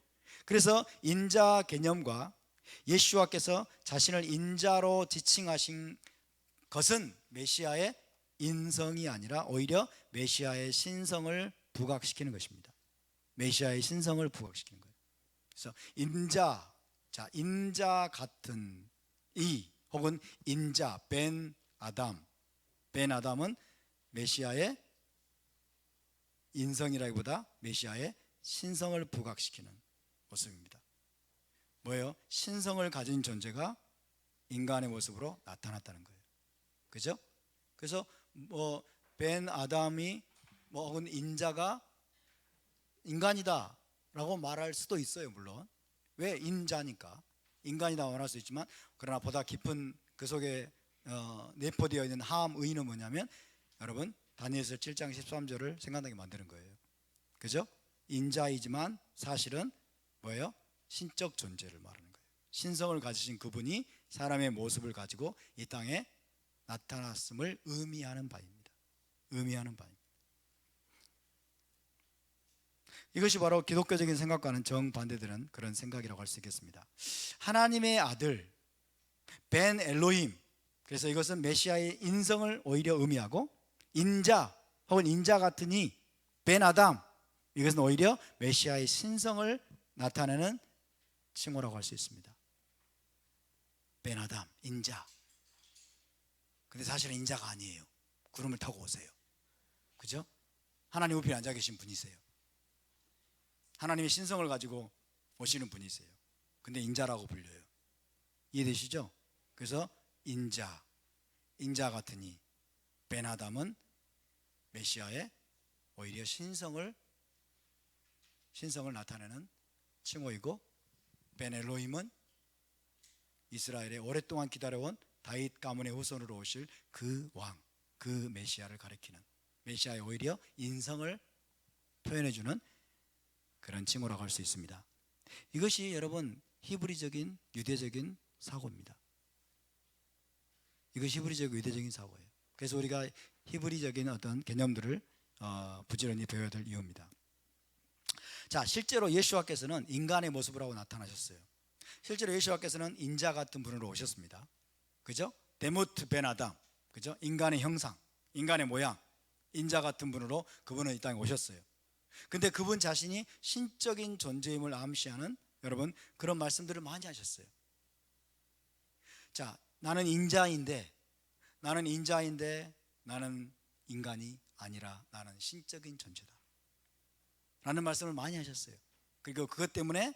그래서 인자 개념과 예수와께서 자신을 인자로 지칭하신 것은 메시아의 인성이 아니라 오히려 메시아의 신성을 부각시키는 것입니다. 메시아의 신성을 부각시키는 거예요. 그래서 인자, 자, 인자 같은 이 혹은 인자 벤 아담, 벤 아담은 메시아의 인성이라기보다 메시아의 신성을 부각시키는 모습입니다. 뭐예요? 신성을 가진 존재가 인간의 모습으로 나타났다는 거예요. 그죠? 그래서 벤 아담이 혹은 인자가 인간이다라고 말할 수도 있어요. 물론 왜? 인자니까 인간이다 말할 수 있지만, 그러나 보다 깊은 그 속에 내포되어 있는 함 의의는 뭐냐면, 여러분 다니엘서 7장 13절을 생각나게 만드는 거예요. 그죠? 인자이지만 사실은 뭐예요? 신적 존재를 말하는 거예요. 신성을 가지신 그분이 사람의 모습을 가지고 이 땅에 나타났음을 의미하는 바입니다. 의미하는 바입니다. 이것이 바로 기독교적인 생각과는 정반대되는 그런 생각이라고 할 수 있겠습니다. 하나님의 아들 벤 엘로힘, 그래서 이것은 메시아의 인성을 오히려 의미하고, 인자 혹은 인자 같으니 벤 아담, 이것은 오히려 메시아의 신성을 나타내는 칭호라고 할 수 있습니다. 벤 아담, 인자. 근데 사실은 인자가 아니에요. 구름을 타고 오세요. 그죠? 하나님 우편에 앉아 계신 분이세요. 하나님의 신성을 가지고 오시는 분이세요. 근데 인자라고 불려요. 이해되시죠? 그래서 인자 같으니 벤 아담은 메시아의 오히려 신성을 나타내는 칭호이고, 벤 엘로힘은 이스라엘에 오랫동안 기다려온 다윗 가문의 후손으로 오실 그 왕, 그 메시아를 가리키는, 메시아의 오히려 인성을 표현해주는 그런 칭호라고 할 수 있습니다. 이것이 여러분 히브리적인 유대적인 사고입니다. 이것이 히브리적 유대적인 사고예요. 그래서 우리가 히브리적인 어떤 개념들을 부지런히 배워야 될 이유입니다. 자, 실제로 예수와께서는 인간의 모습으로 하고 나타나셨어요. 실제로 예수와께서는 인자 같은 분으로 오셨습니다. 그죠? 데모트 벤 아담, 그죠? 인간의 형상, 인간의 모양, 인자 같은 분으로 그분은 이 땅에 오셨어요. 근데 그분 자신이 신적인 존재임을 암시하는, 여러분 그런 말씀들을 많이 하셨어요. 자, 나는 인자인데 나는 인간이 아니라 나는 신적인 존재다 라는 말씀을 많이 하셨어요. 그리고 그것 때문에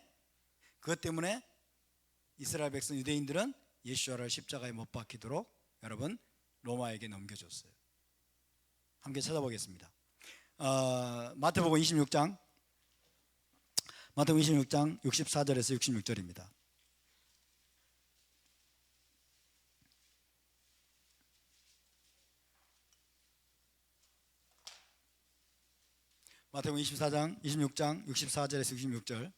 이스라엘 백성 유대인들은 예수를 십자가에 못 박히도록 여러분 로마에게 넘겨줬어요. 함께 찾아보겠습니다. 마태복음 26장 64절에서 66절입니다. 마태복음 26장 64절에서 66절.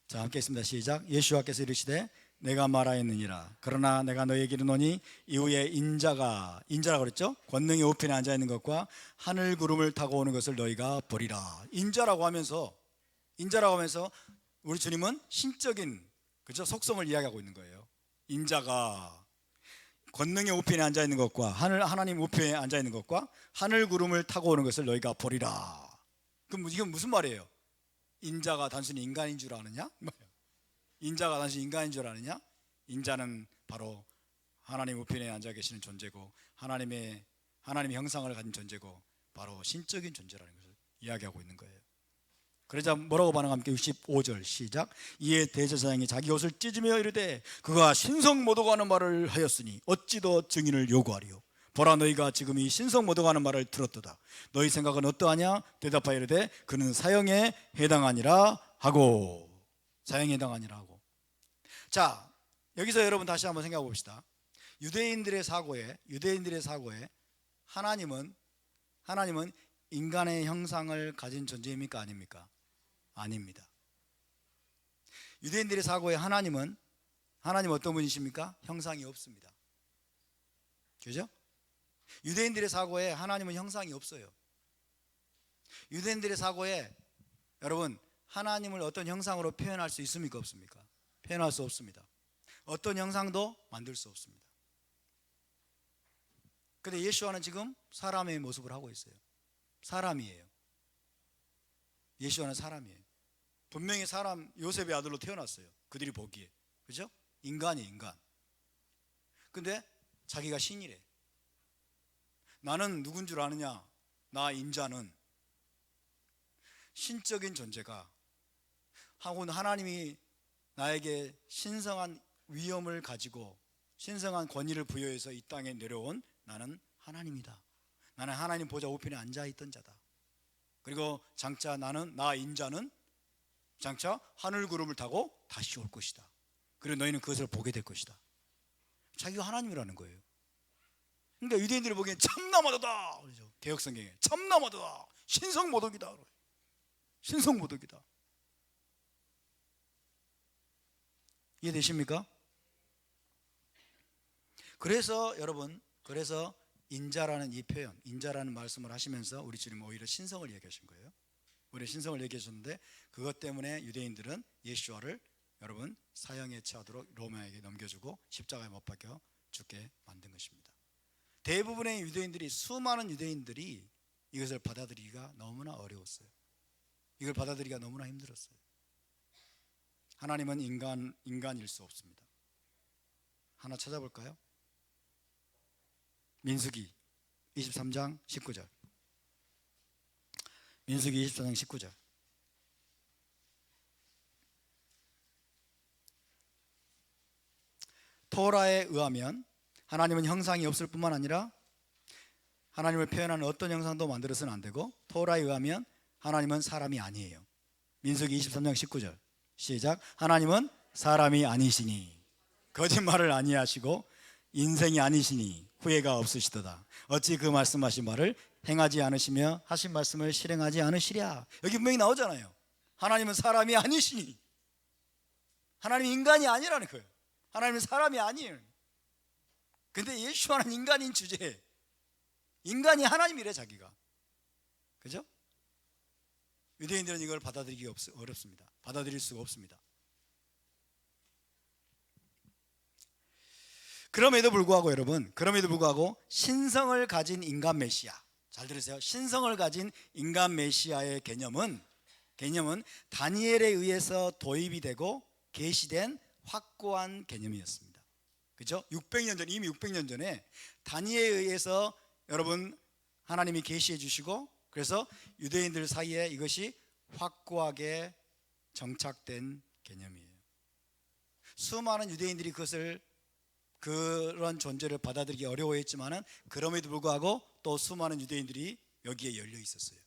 자, 함께 읽습니다. 시작. 예수와께서 이르시되 내가 말하였느니라. 그러나 내가 너희에게 이르노니 이후에 인자라고 그랬죠? 권능의 우편에 앉아 있는 것과 하늘 구름을 타고 오는 것을 너희가 보리라. 인자라고 하면서 우리 주님은 신적인, 그죠? 속성을 이야기하고 있는 거예요. 인자가 권능의 우편에 앉아 있는 것과 하나님 우편에 앉아 있는 것과 하늘 구름을 타고 오는 것을 너희가 보리라. 그럼 이건 무슨 말이에요? 인자가 단순히 인간인 줄 아느냐? 인자가 단순히 인간인 줄 아느냐? 인자는 바로 하나님 우편에 앉아 계시는 존재고 하나님의 형상을 가진 존재고 바로 신적인 존재라는 것을 이야기하고 있는 거예요. 그러자 뭐라고 반응합니까? 65절 시작. 이에 대제사장이 자기 옷을 찢으며 이르되 그가 신성 모독하는 말을 하였으니 어찌 더 증인을 요구하리요? 보라, 너희가 지금 이 신성 모독하는 말을 들었도다. 너희 생각은 어떠하냐? 대답하여 이르되 그는 사형에 해당하니라 하고. 사형에 해당하니라 하고. 자, 여기서 여러분 다시 한번 생각해 봅시다. 유대인들의 사고에 하나님은 인간의 형상을 가진 존재입니까? 아닙니까? 아닙니다. 유대인들의 사고에 하나님 어떤 분이십니까? 형상이 없습니다. 그죠? 유대인들의 사고에 하나님은 형상이 없어요. 유대인들의 사고에 여러분, 하나님을 어떤 형상으로 표현할 수 있습니까? 없습니까? 표현할 수 없습니다. 어떤 형상도 만들 수 없습니다. 그런데 예수와는 지금 사람의 모습을 하고 있어요. 사람이에요. 예수와는 사람이에요. 분명히 요셉의 아들로 태어났어요. 그들이 보기에. 그죠? 인간이에요, 인간. 근데 자기가 신이래. 나는 누군 줄 아느냐? 나 인자는 신적인 존재가 하고 하나님이 나에게 신성한 위엄을 가지고 신성한 권위를 부여해서 이 땅에 내려온 나는 하나님이다. 나는 하나님 보좌 우편에 앉아있던 자다. 그리고 장차 나 인자는 장차 하늘 구름을 타고 다시 올 것이다. 그리고 너희는 그것을 보게 될 것이다. 자기가 하나님이라는 거예요. 그러니까 유대인들이 보기엔 참나마도다. 그러죠. 개혁성경에 참나마도다. 신성모독이다. 신성모독이다. 이해되십니까? 그래서 여러분, 인자라는 이 표현, 인자라는 말씀을 하시면서 우리 주님은 오히려 신성을 얘기하신 거예요. 오히려 신성을 얘기하셨는데 그것 때문에 유대인들은 예수와를 여러분 사형에 처하도록 로마에게 넘겨주고 십자가에 못 박혀 죽게 만든 것입니다. 대부분의 수많은 유대인들이 이것을 받아들이기가 너무나 어려웠어요. 이걸 받아들이기가 너무나 힘들었어요. 하나님은 인간일 수 없습니다. 하나 찾아볼까요? 민수기 23장 19절. 민수기 24장 19절. 토라에 의하면 하나님은 형상이 없을 뿐만 아니라 하나님을 표현하는 어떤 형상도 만들어서는 안 되고, 토라에 의하면 하나님은 사람이 아니에요. 민수기 23장 19절 시작. 하나님은 사람이 아니시니 거짓말을 아니하시고 인생이 아니시니 후회가 없으시도다. 어찌 그 말씀하신 말을 행하지 않으시며 하신 말씀을 실행하지 않으시랴. 여기 분명히 나오잖아요. 하나님은 사람이 아니시니. 하나님은 인간이 아니라는 거예요. 하나님은 사람이 아니에요. 근데 예수와는 인간인 주제에 인간이 하나님이래 자기가. 그죠? 유대인들은 이걸 받아들이기 어렵습니다. 받아들일 수가 없습니다. 그럼에도 불구하고 신성을 가진 인간 메시아, 잘 들으세요. 신성을 가진 인간 메시아의 개념은 다니엘에 의해서 도입이 되고 계시된 확고한 개념이었습니다. 그죠? 600년 전, 이미 600년 전에 다니엘에 의해서 여러분 하나님이 계시해 주시고, 그래서 유대인들 사이에 이것이 확고하게 정착된 개념이에요. 수많은 유대인들이 그런 존재를 받아들이기 어려워했지만은 그럼에도 불구하고 또 수많은 유대인들이 여기에 열려 있었어요.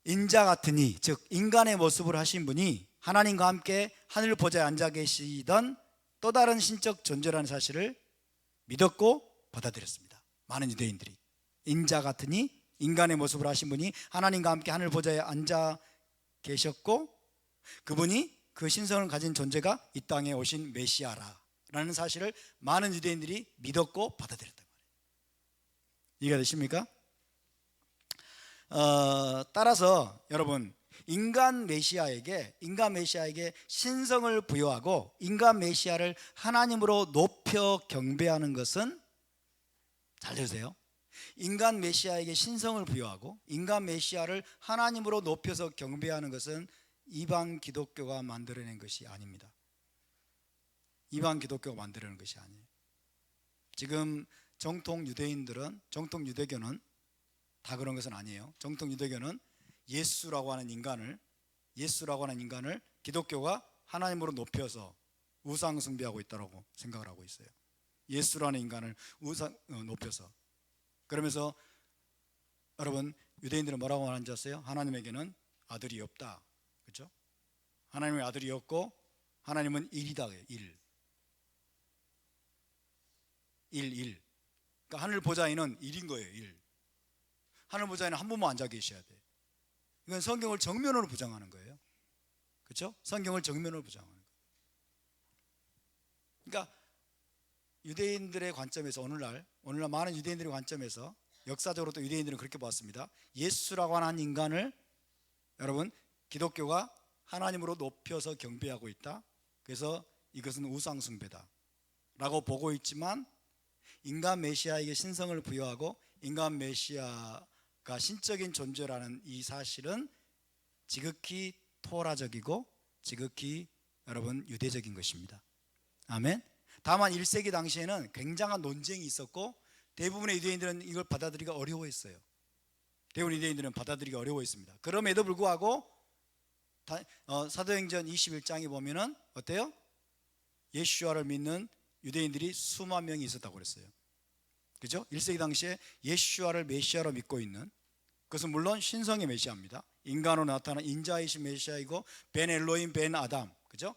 인자 같은 이, 즉 인간의 모습을 하신 분이 하나님과 함께 하늘 보좌에 앉아 계시던 또 다른 신적 존재라는 사실을 믿었고 받아들였습니다. 많은 유대인들이 인자 같은 이, 인간의 모습을 하신 분이 하나님과 함께 하늘 보좌에 앉아 계셨고 그분이 그 신성을 가진 존재가 이 땅에 오신 메시아라는 사실을 많은 유대인들이 믿었고 받아들였단 말이에요. 이해가 되십니까? 따라서 여러분 인간 메시아에게 신성을 부여하고 인간 메시아를 하나님으로 높여 경배하는 것은, 잘 들으세요, 인간 메시아에게 신성을 부여하고 인간 메시아를 하나님으로 높여서 경배하는 것은 이방 기독교가 만들어낸 것이 아닙니다. 이방 기독교가 만들어낸 것이 아니에요. 지금 정통 유대교는 다 그런 것은 아니에요. 정통 유대교는 예수라고 하는 인간을 기독교가 하나님으로 높여서 우상 숭배하고 있다고 생각을 하고 있어요. 예수라는 인간을 높여서. 그러면서 여러분 유대인들은 뭐라고 하는지 아세요? 하나님에게는 아들이 없다. 그렇죠? 하나님의 아들이 없고 하나님은 일이다. 일. 그러니까 하늘 보좌에는 일인 거예요. 일. 하늘 보좌에는 한 분만 앉아 계셔야 돼. 이건 성경을 정면으로 부정하는 거예요. 그렇죠? 성경을 정면으로 부정하는 거예요. 그러니까 유대인들의 관점에서 오늘날 많은 유대인들의 관점에서 역사적으로 또 유대인들은 그렇게 봤습니다. 예수라고 하는 인간을 여러분 기독교가 하나님으로 높여서 경배하고 있다. 그래서 이것은 우상 숭배다 라고 보고 있지만, 인간 메시아에게 신성을 부여하고 인간 메시아가 신적인 존재라는 이 사실은 지극히 토라적이고 지극히 여러분 유대적인 것입니다. 아멘. 다만 1세기 당시에는 굉장한 논쟁이 있었고 대부분의 유대인들은 이걸 받아들이기가 어려워했어요. 대부분 유대인들은 받아들이기 어려워했습니다. 그럼에도 불구하고 사도행전 21장에 보면은 어때요? 예수와를 믿는 유대인들이 수만 명이 있었다고 그랬어요. 그죠? 1세기 당시에 예수와를 메시아로 믿고 있는, 그것은 물론 신성의 메시아입니다. 인간으로 나타난 인자이신 메시아이고 벤 엘로힘 벤 아담, 그죠?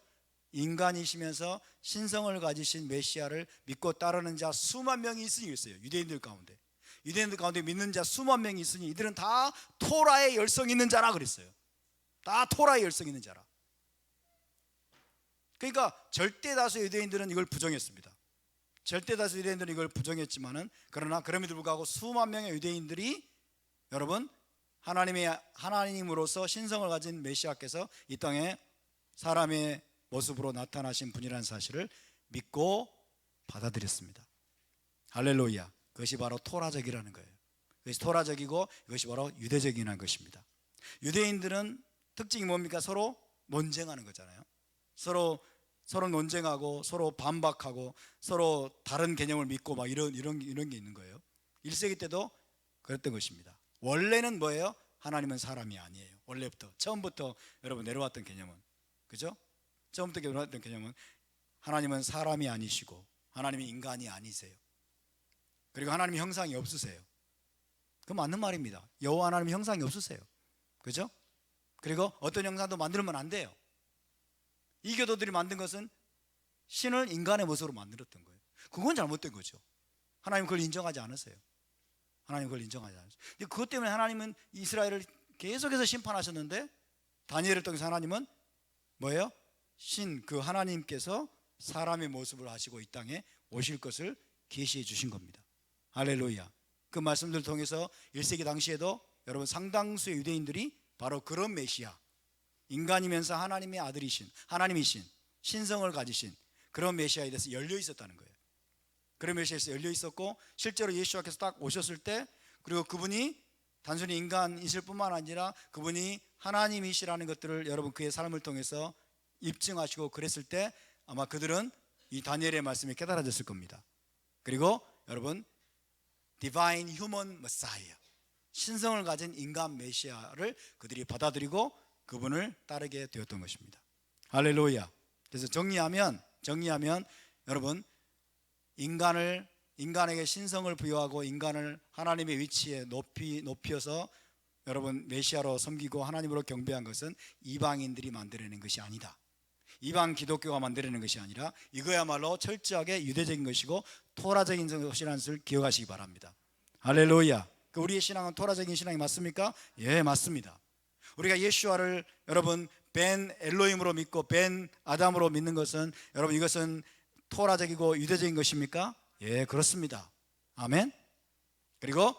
인간이시면서 신성을 가지신 메시아를 믿고 따르는 자 수만 명이 있으니 그랬어요. 유대인들 가운데 믿는 자 수만 명이 있으니 이들은 다 토라의 열성 있는 자라 그랬어요. 다 토라의 열성 있는 자라. 그러니까 절대 다수 유대인들은 이걸 부정했습니다. 절대 다수 유대인들은 이걸 부정했지만은, 그러나 그럼에도 불구하고 수만 명의 유대인들이 여러분 하나님으로서 신성을 가진 메시아께서 이 땅에 사람의 모습으로 나타나신 분이라는 사실을 믿고 받아들였습니다. 할렐루야. 그것이 바로 토라적이라는 거예요. 그것이 토라적이고 이것이 바로 유대적이라는 것입니다. 유대인들은 특징이 뭡니까? 서로 논쟁하는 거잖아요. 서로 논쟁하고 서로 반박하고 서로 다른 개념을 믿고 막 이런 게 있는 거예요. 1세기 때도 그랬던 것입니다. 원래는 뭐예요? 하나님은 사람이 아니에요. 원래부터 처음부터 여러분 내려왔던 개념은, 그죠? 처음부터 내려왔던 개념은 하나님은 사람이 아니시고 하나님은 인간이 아니세요. 그리고 하나님의 형상이 없으세요. 그 맞는 말입니다. 여호와 하나님의 형상이 없으세요. 그죠? 그리고 어떤 형상도 만들면 안 돼요. 이 교도들이 만든 것은 신을 인간의 모습으로 만들었던 거예요. 그건 잘못된 거죠. 하나님 그걸 인정하지 않으세요. 하나님 그걸 인정하지 않으세요. 근데 그것 때문에 하나님은 이스라엘을 계속해서 심판하셨는데, 다니엘을 통해서 하나님은 뭐예요? 그 하나님께서 사람의 모습을 하시고 이 땅에 오실 것을 계시해 주신 겁니다. 할렐루야. 그 말씀들을 통해서 1세기 당시에도 여러분 상당수의 유대인들이 바로 그런 메시아, 인간이면서 하나님의 아들이신, 하나님이신, 신성을 가지신 그런 메시아에 대해서 열려 있었다는 거예요. 그런 메시아에서 열려 있었고, 실제로 예수께서 딱 오셨을 때, 그리고 그분이 단순히 인간이실 뿐만 아니라 그분이 하나님이시라는 것들을 여러분 그의 삶을 통해서 입증하시고 그랬을 때 아마 그들은 이 다니엘의 말씀이 깨달아졌을 겁니다. 그리고 여러분 Divine Human Messiah, 신성을 가진 인간 메시아를 그들이 받아들이고 그분을 따르게 되었던 것입니다. 할렐루야. 그래서 정리하면 여러분 인간에게 신성을 부여하고 인간을 하나님의 위치에 높여서 여러분 메시아로 섬기고 하나님으로 경배한 것은 이방인들이 만들어낸 것이 아니다. 이방 기독교가 만들어낸 것이 아니라 이거야말로 철저하게 유대적인 것이고 토라적인 것이라는 것을 기억하시기 바랍니다. 할렐루야. 우리의 신앙은 토라적인 신앙이 맞습니까? 예, 맞습니다. 우리가 예수와를 여러분 벤 엘로힘으로 믿고 벤 아담으로 믿는 것은 여러분 이것은 토라적이고 유대적인 것입니까? 예, 그렇습니다. 아멘. 그리고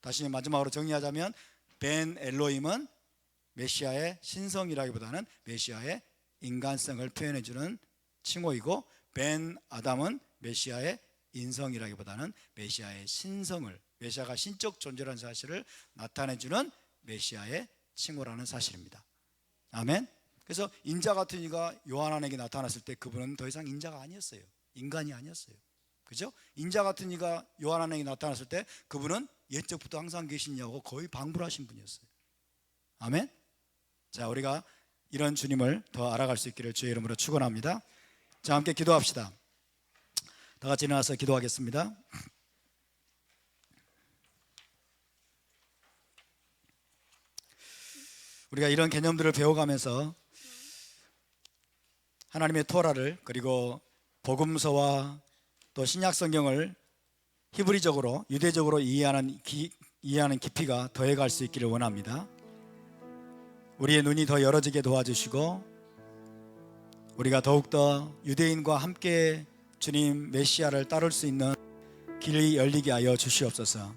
다시 마지막으로 정리하자면 벤 엘로힘은 메시아의 신성이라기보다는 메시아의 인간성을 표현해주는 칭호이고 벤 아담은 메시아의 인성이라기보다는 메시아의 신성을, 메시아가 신적 존재라는 사실을 나타내주는 메시아의 칭호라는 사실입니다. 아멘. 그래서 인자 같은 이가 요한에게 나타났을 때 그분은 더 이상 인자가 아니었어요. 인간이 아니었어요. 그죠? 인자 같은 이가 요한에게 나타났을 때 그분은 옛적부터 항상 계시냐고 거의 방불하신 분이었어요. 아멘. 자, 우리가 이런 주님을 더 알아갈 수 있기를 주의 이름으로 축원합니다. 자, 함께 기도합시다. 다 같이 일어나서 기도하겠습니다. 우리가 이런 개념들을 배워가면서 하나님의 토라를 그리고 복음서와 또 신약 성경을 히브리적으로 유대적으로 이해하는 깊이가 더해갈 수 있기를 원합니다. 우리의 눈이 더 열어지게 도와주시고 우리가 더욱더 유대인과 함께 주님 메시아를 따를 수 있는 길이 열리게 하여 주시옵소서.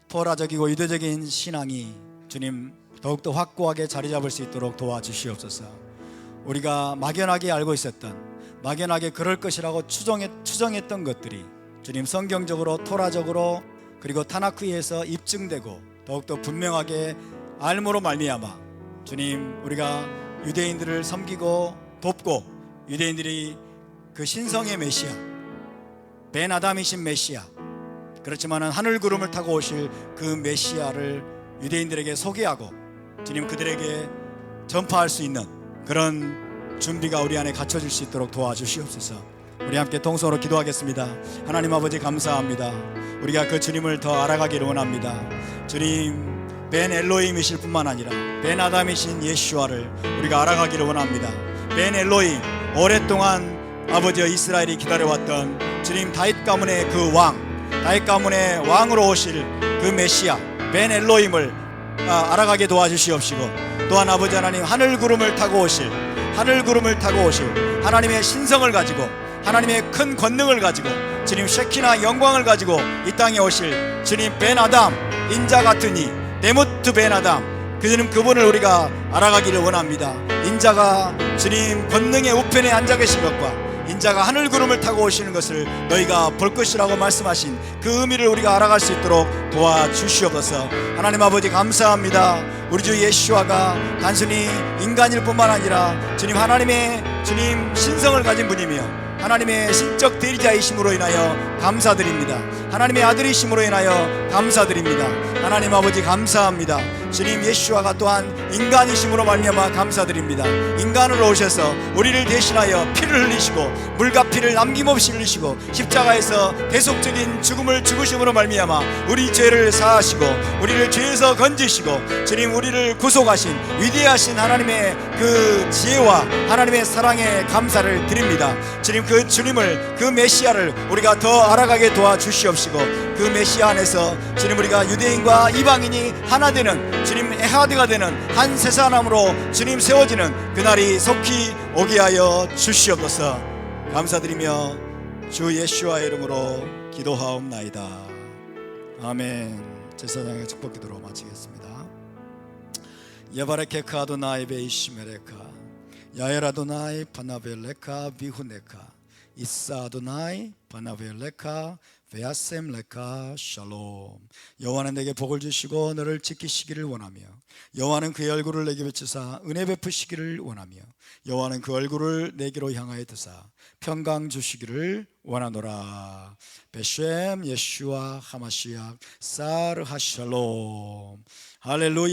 토라적이고 유대적인 신앙이 주님 더욱더 확고하게 자리 잡을 수 있도록 도와주시옵소서. 우리가 막연하게 알고 있었던, 막연하게 그럴 것이라고 추정했던 것들이 주님 성경적으로 토라적으로 그리고 타나크에서 입증되고 더욱더 분명하게 알므로 말미암아 주님 우리가 유대인들을 섬기고 돕고 유대인들이 그 신성의 메시아 벤 아담이신 메시아, 그렇지만 하늘 구름을 타고 오실 그 메시아를 유대인들에게 소개하고 주님 그들에게 전파할 수 있는 그런 준비가 우리 안에 갖춰질 수 있도록 도와주시옵소서. 우리 함께 통성으로 기도하겠습니다. 하나님 아버지 감사합니다. 우리가 그 주님을 더 알아가기를 원합니다. 주님 벤 엘로힘이실 뿐만 아니라 벤 아담이신 예수와를 우리가 알아가기를 원합니다. 벤 엘로힘, 오랫동안 아버지와 이스라엘이 기다려왔던 주님 다윗 가문의 그 왕, 다윗 가문의 왕으로 오실 그 메시아 벤 엘로힘을 알아가게 도와주시옵시고 또한 아버지 하나님 하늘 구름을 타고 오실 하나님의 신성을 가지고 하나님의 큰 권능을 가지고 주님 쉐키나 영광을 가지고 이 땅에 오실 주님 벤 아담 인자 같은 이 데모트 벤 아담 그분을 우리가 알아가기를 원합니다. 인자가 주님 권능의 우편에 앉아 계신 것과 인자가 하늘 구름을 타고 오시는 것을 너희가 볼 것이라고 말씀하신 그 의미를 우리가 알아갈 수 있도록 도와주시옵소서. 하나님 아버지 감사합니다. 우리 주 예수와가 단순히 인간일 뿐만 아니라 주님 하나님의 주님 신성을 가진 분이며 하나님의 신적 대리자이심으로 인하여 감사드립니다. 하나님의 아들이심으로 인하여 감사드립니다. 하나님 아버지 감사합니다. 주님 예수와가 또한 인간이심으로 말미암아 감사드립니다. 인간으로 오셔서 우리를 대신하여 피를 흘리시고 물과 피를 남김없이 흘리시고 십자가에서 대속적인 죽음을 죽으심으로 말미암아 우리 죄를 사하시고 우리를 죄에서 건지시고 주님 우리를 구속하신 위대하신 하나님의 그 지혜와 하나님의 사랑에 감사를 드립니다. 주님 그 주님을 그 메시아를 우리가 더 알아가게 도와주시옵시고 그 메시아 안에서 주님 우리가 유대인과 이방인이 하나 되는 주님 에하드가 되는 한 새 사람으로 주님 세워지는 그날이 속히 오게 하여 주시옵소서. 감사드리며 주 예수와의 이름으로 기도하옵나이다. 아멘. 제사장의 축복 기도로 마치겠습니다. 예바레케크 아도나이 베이시메레카 야엘 아도나이 바나벨레카 비후네카 이사 아도나이 바나벨레카 베아셈레카 샬롬. 여호와는 내게 복을 주시고 너를 지키시기를 원하며 여호와는 그의 얼굴을 내게 비추사 은혜 베푸시기를 원하며 여호와는 그 얼굴을 내게로 향하여 드사 평강 주시기를 원하노라. 베쉔 예슈아 하마시아 사르 하샬롬. 할렐루야.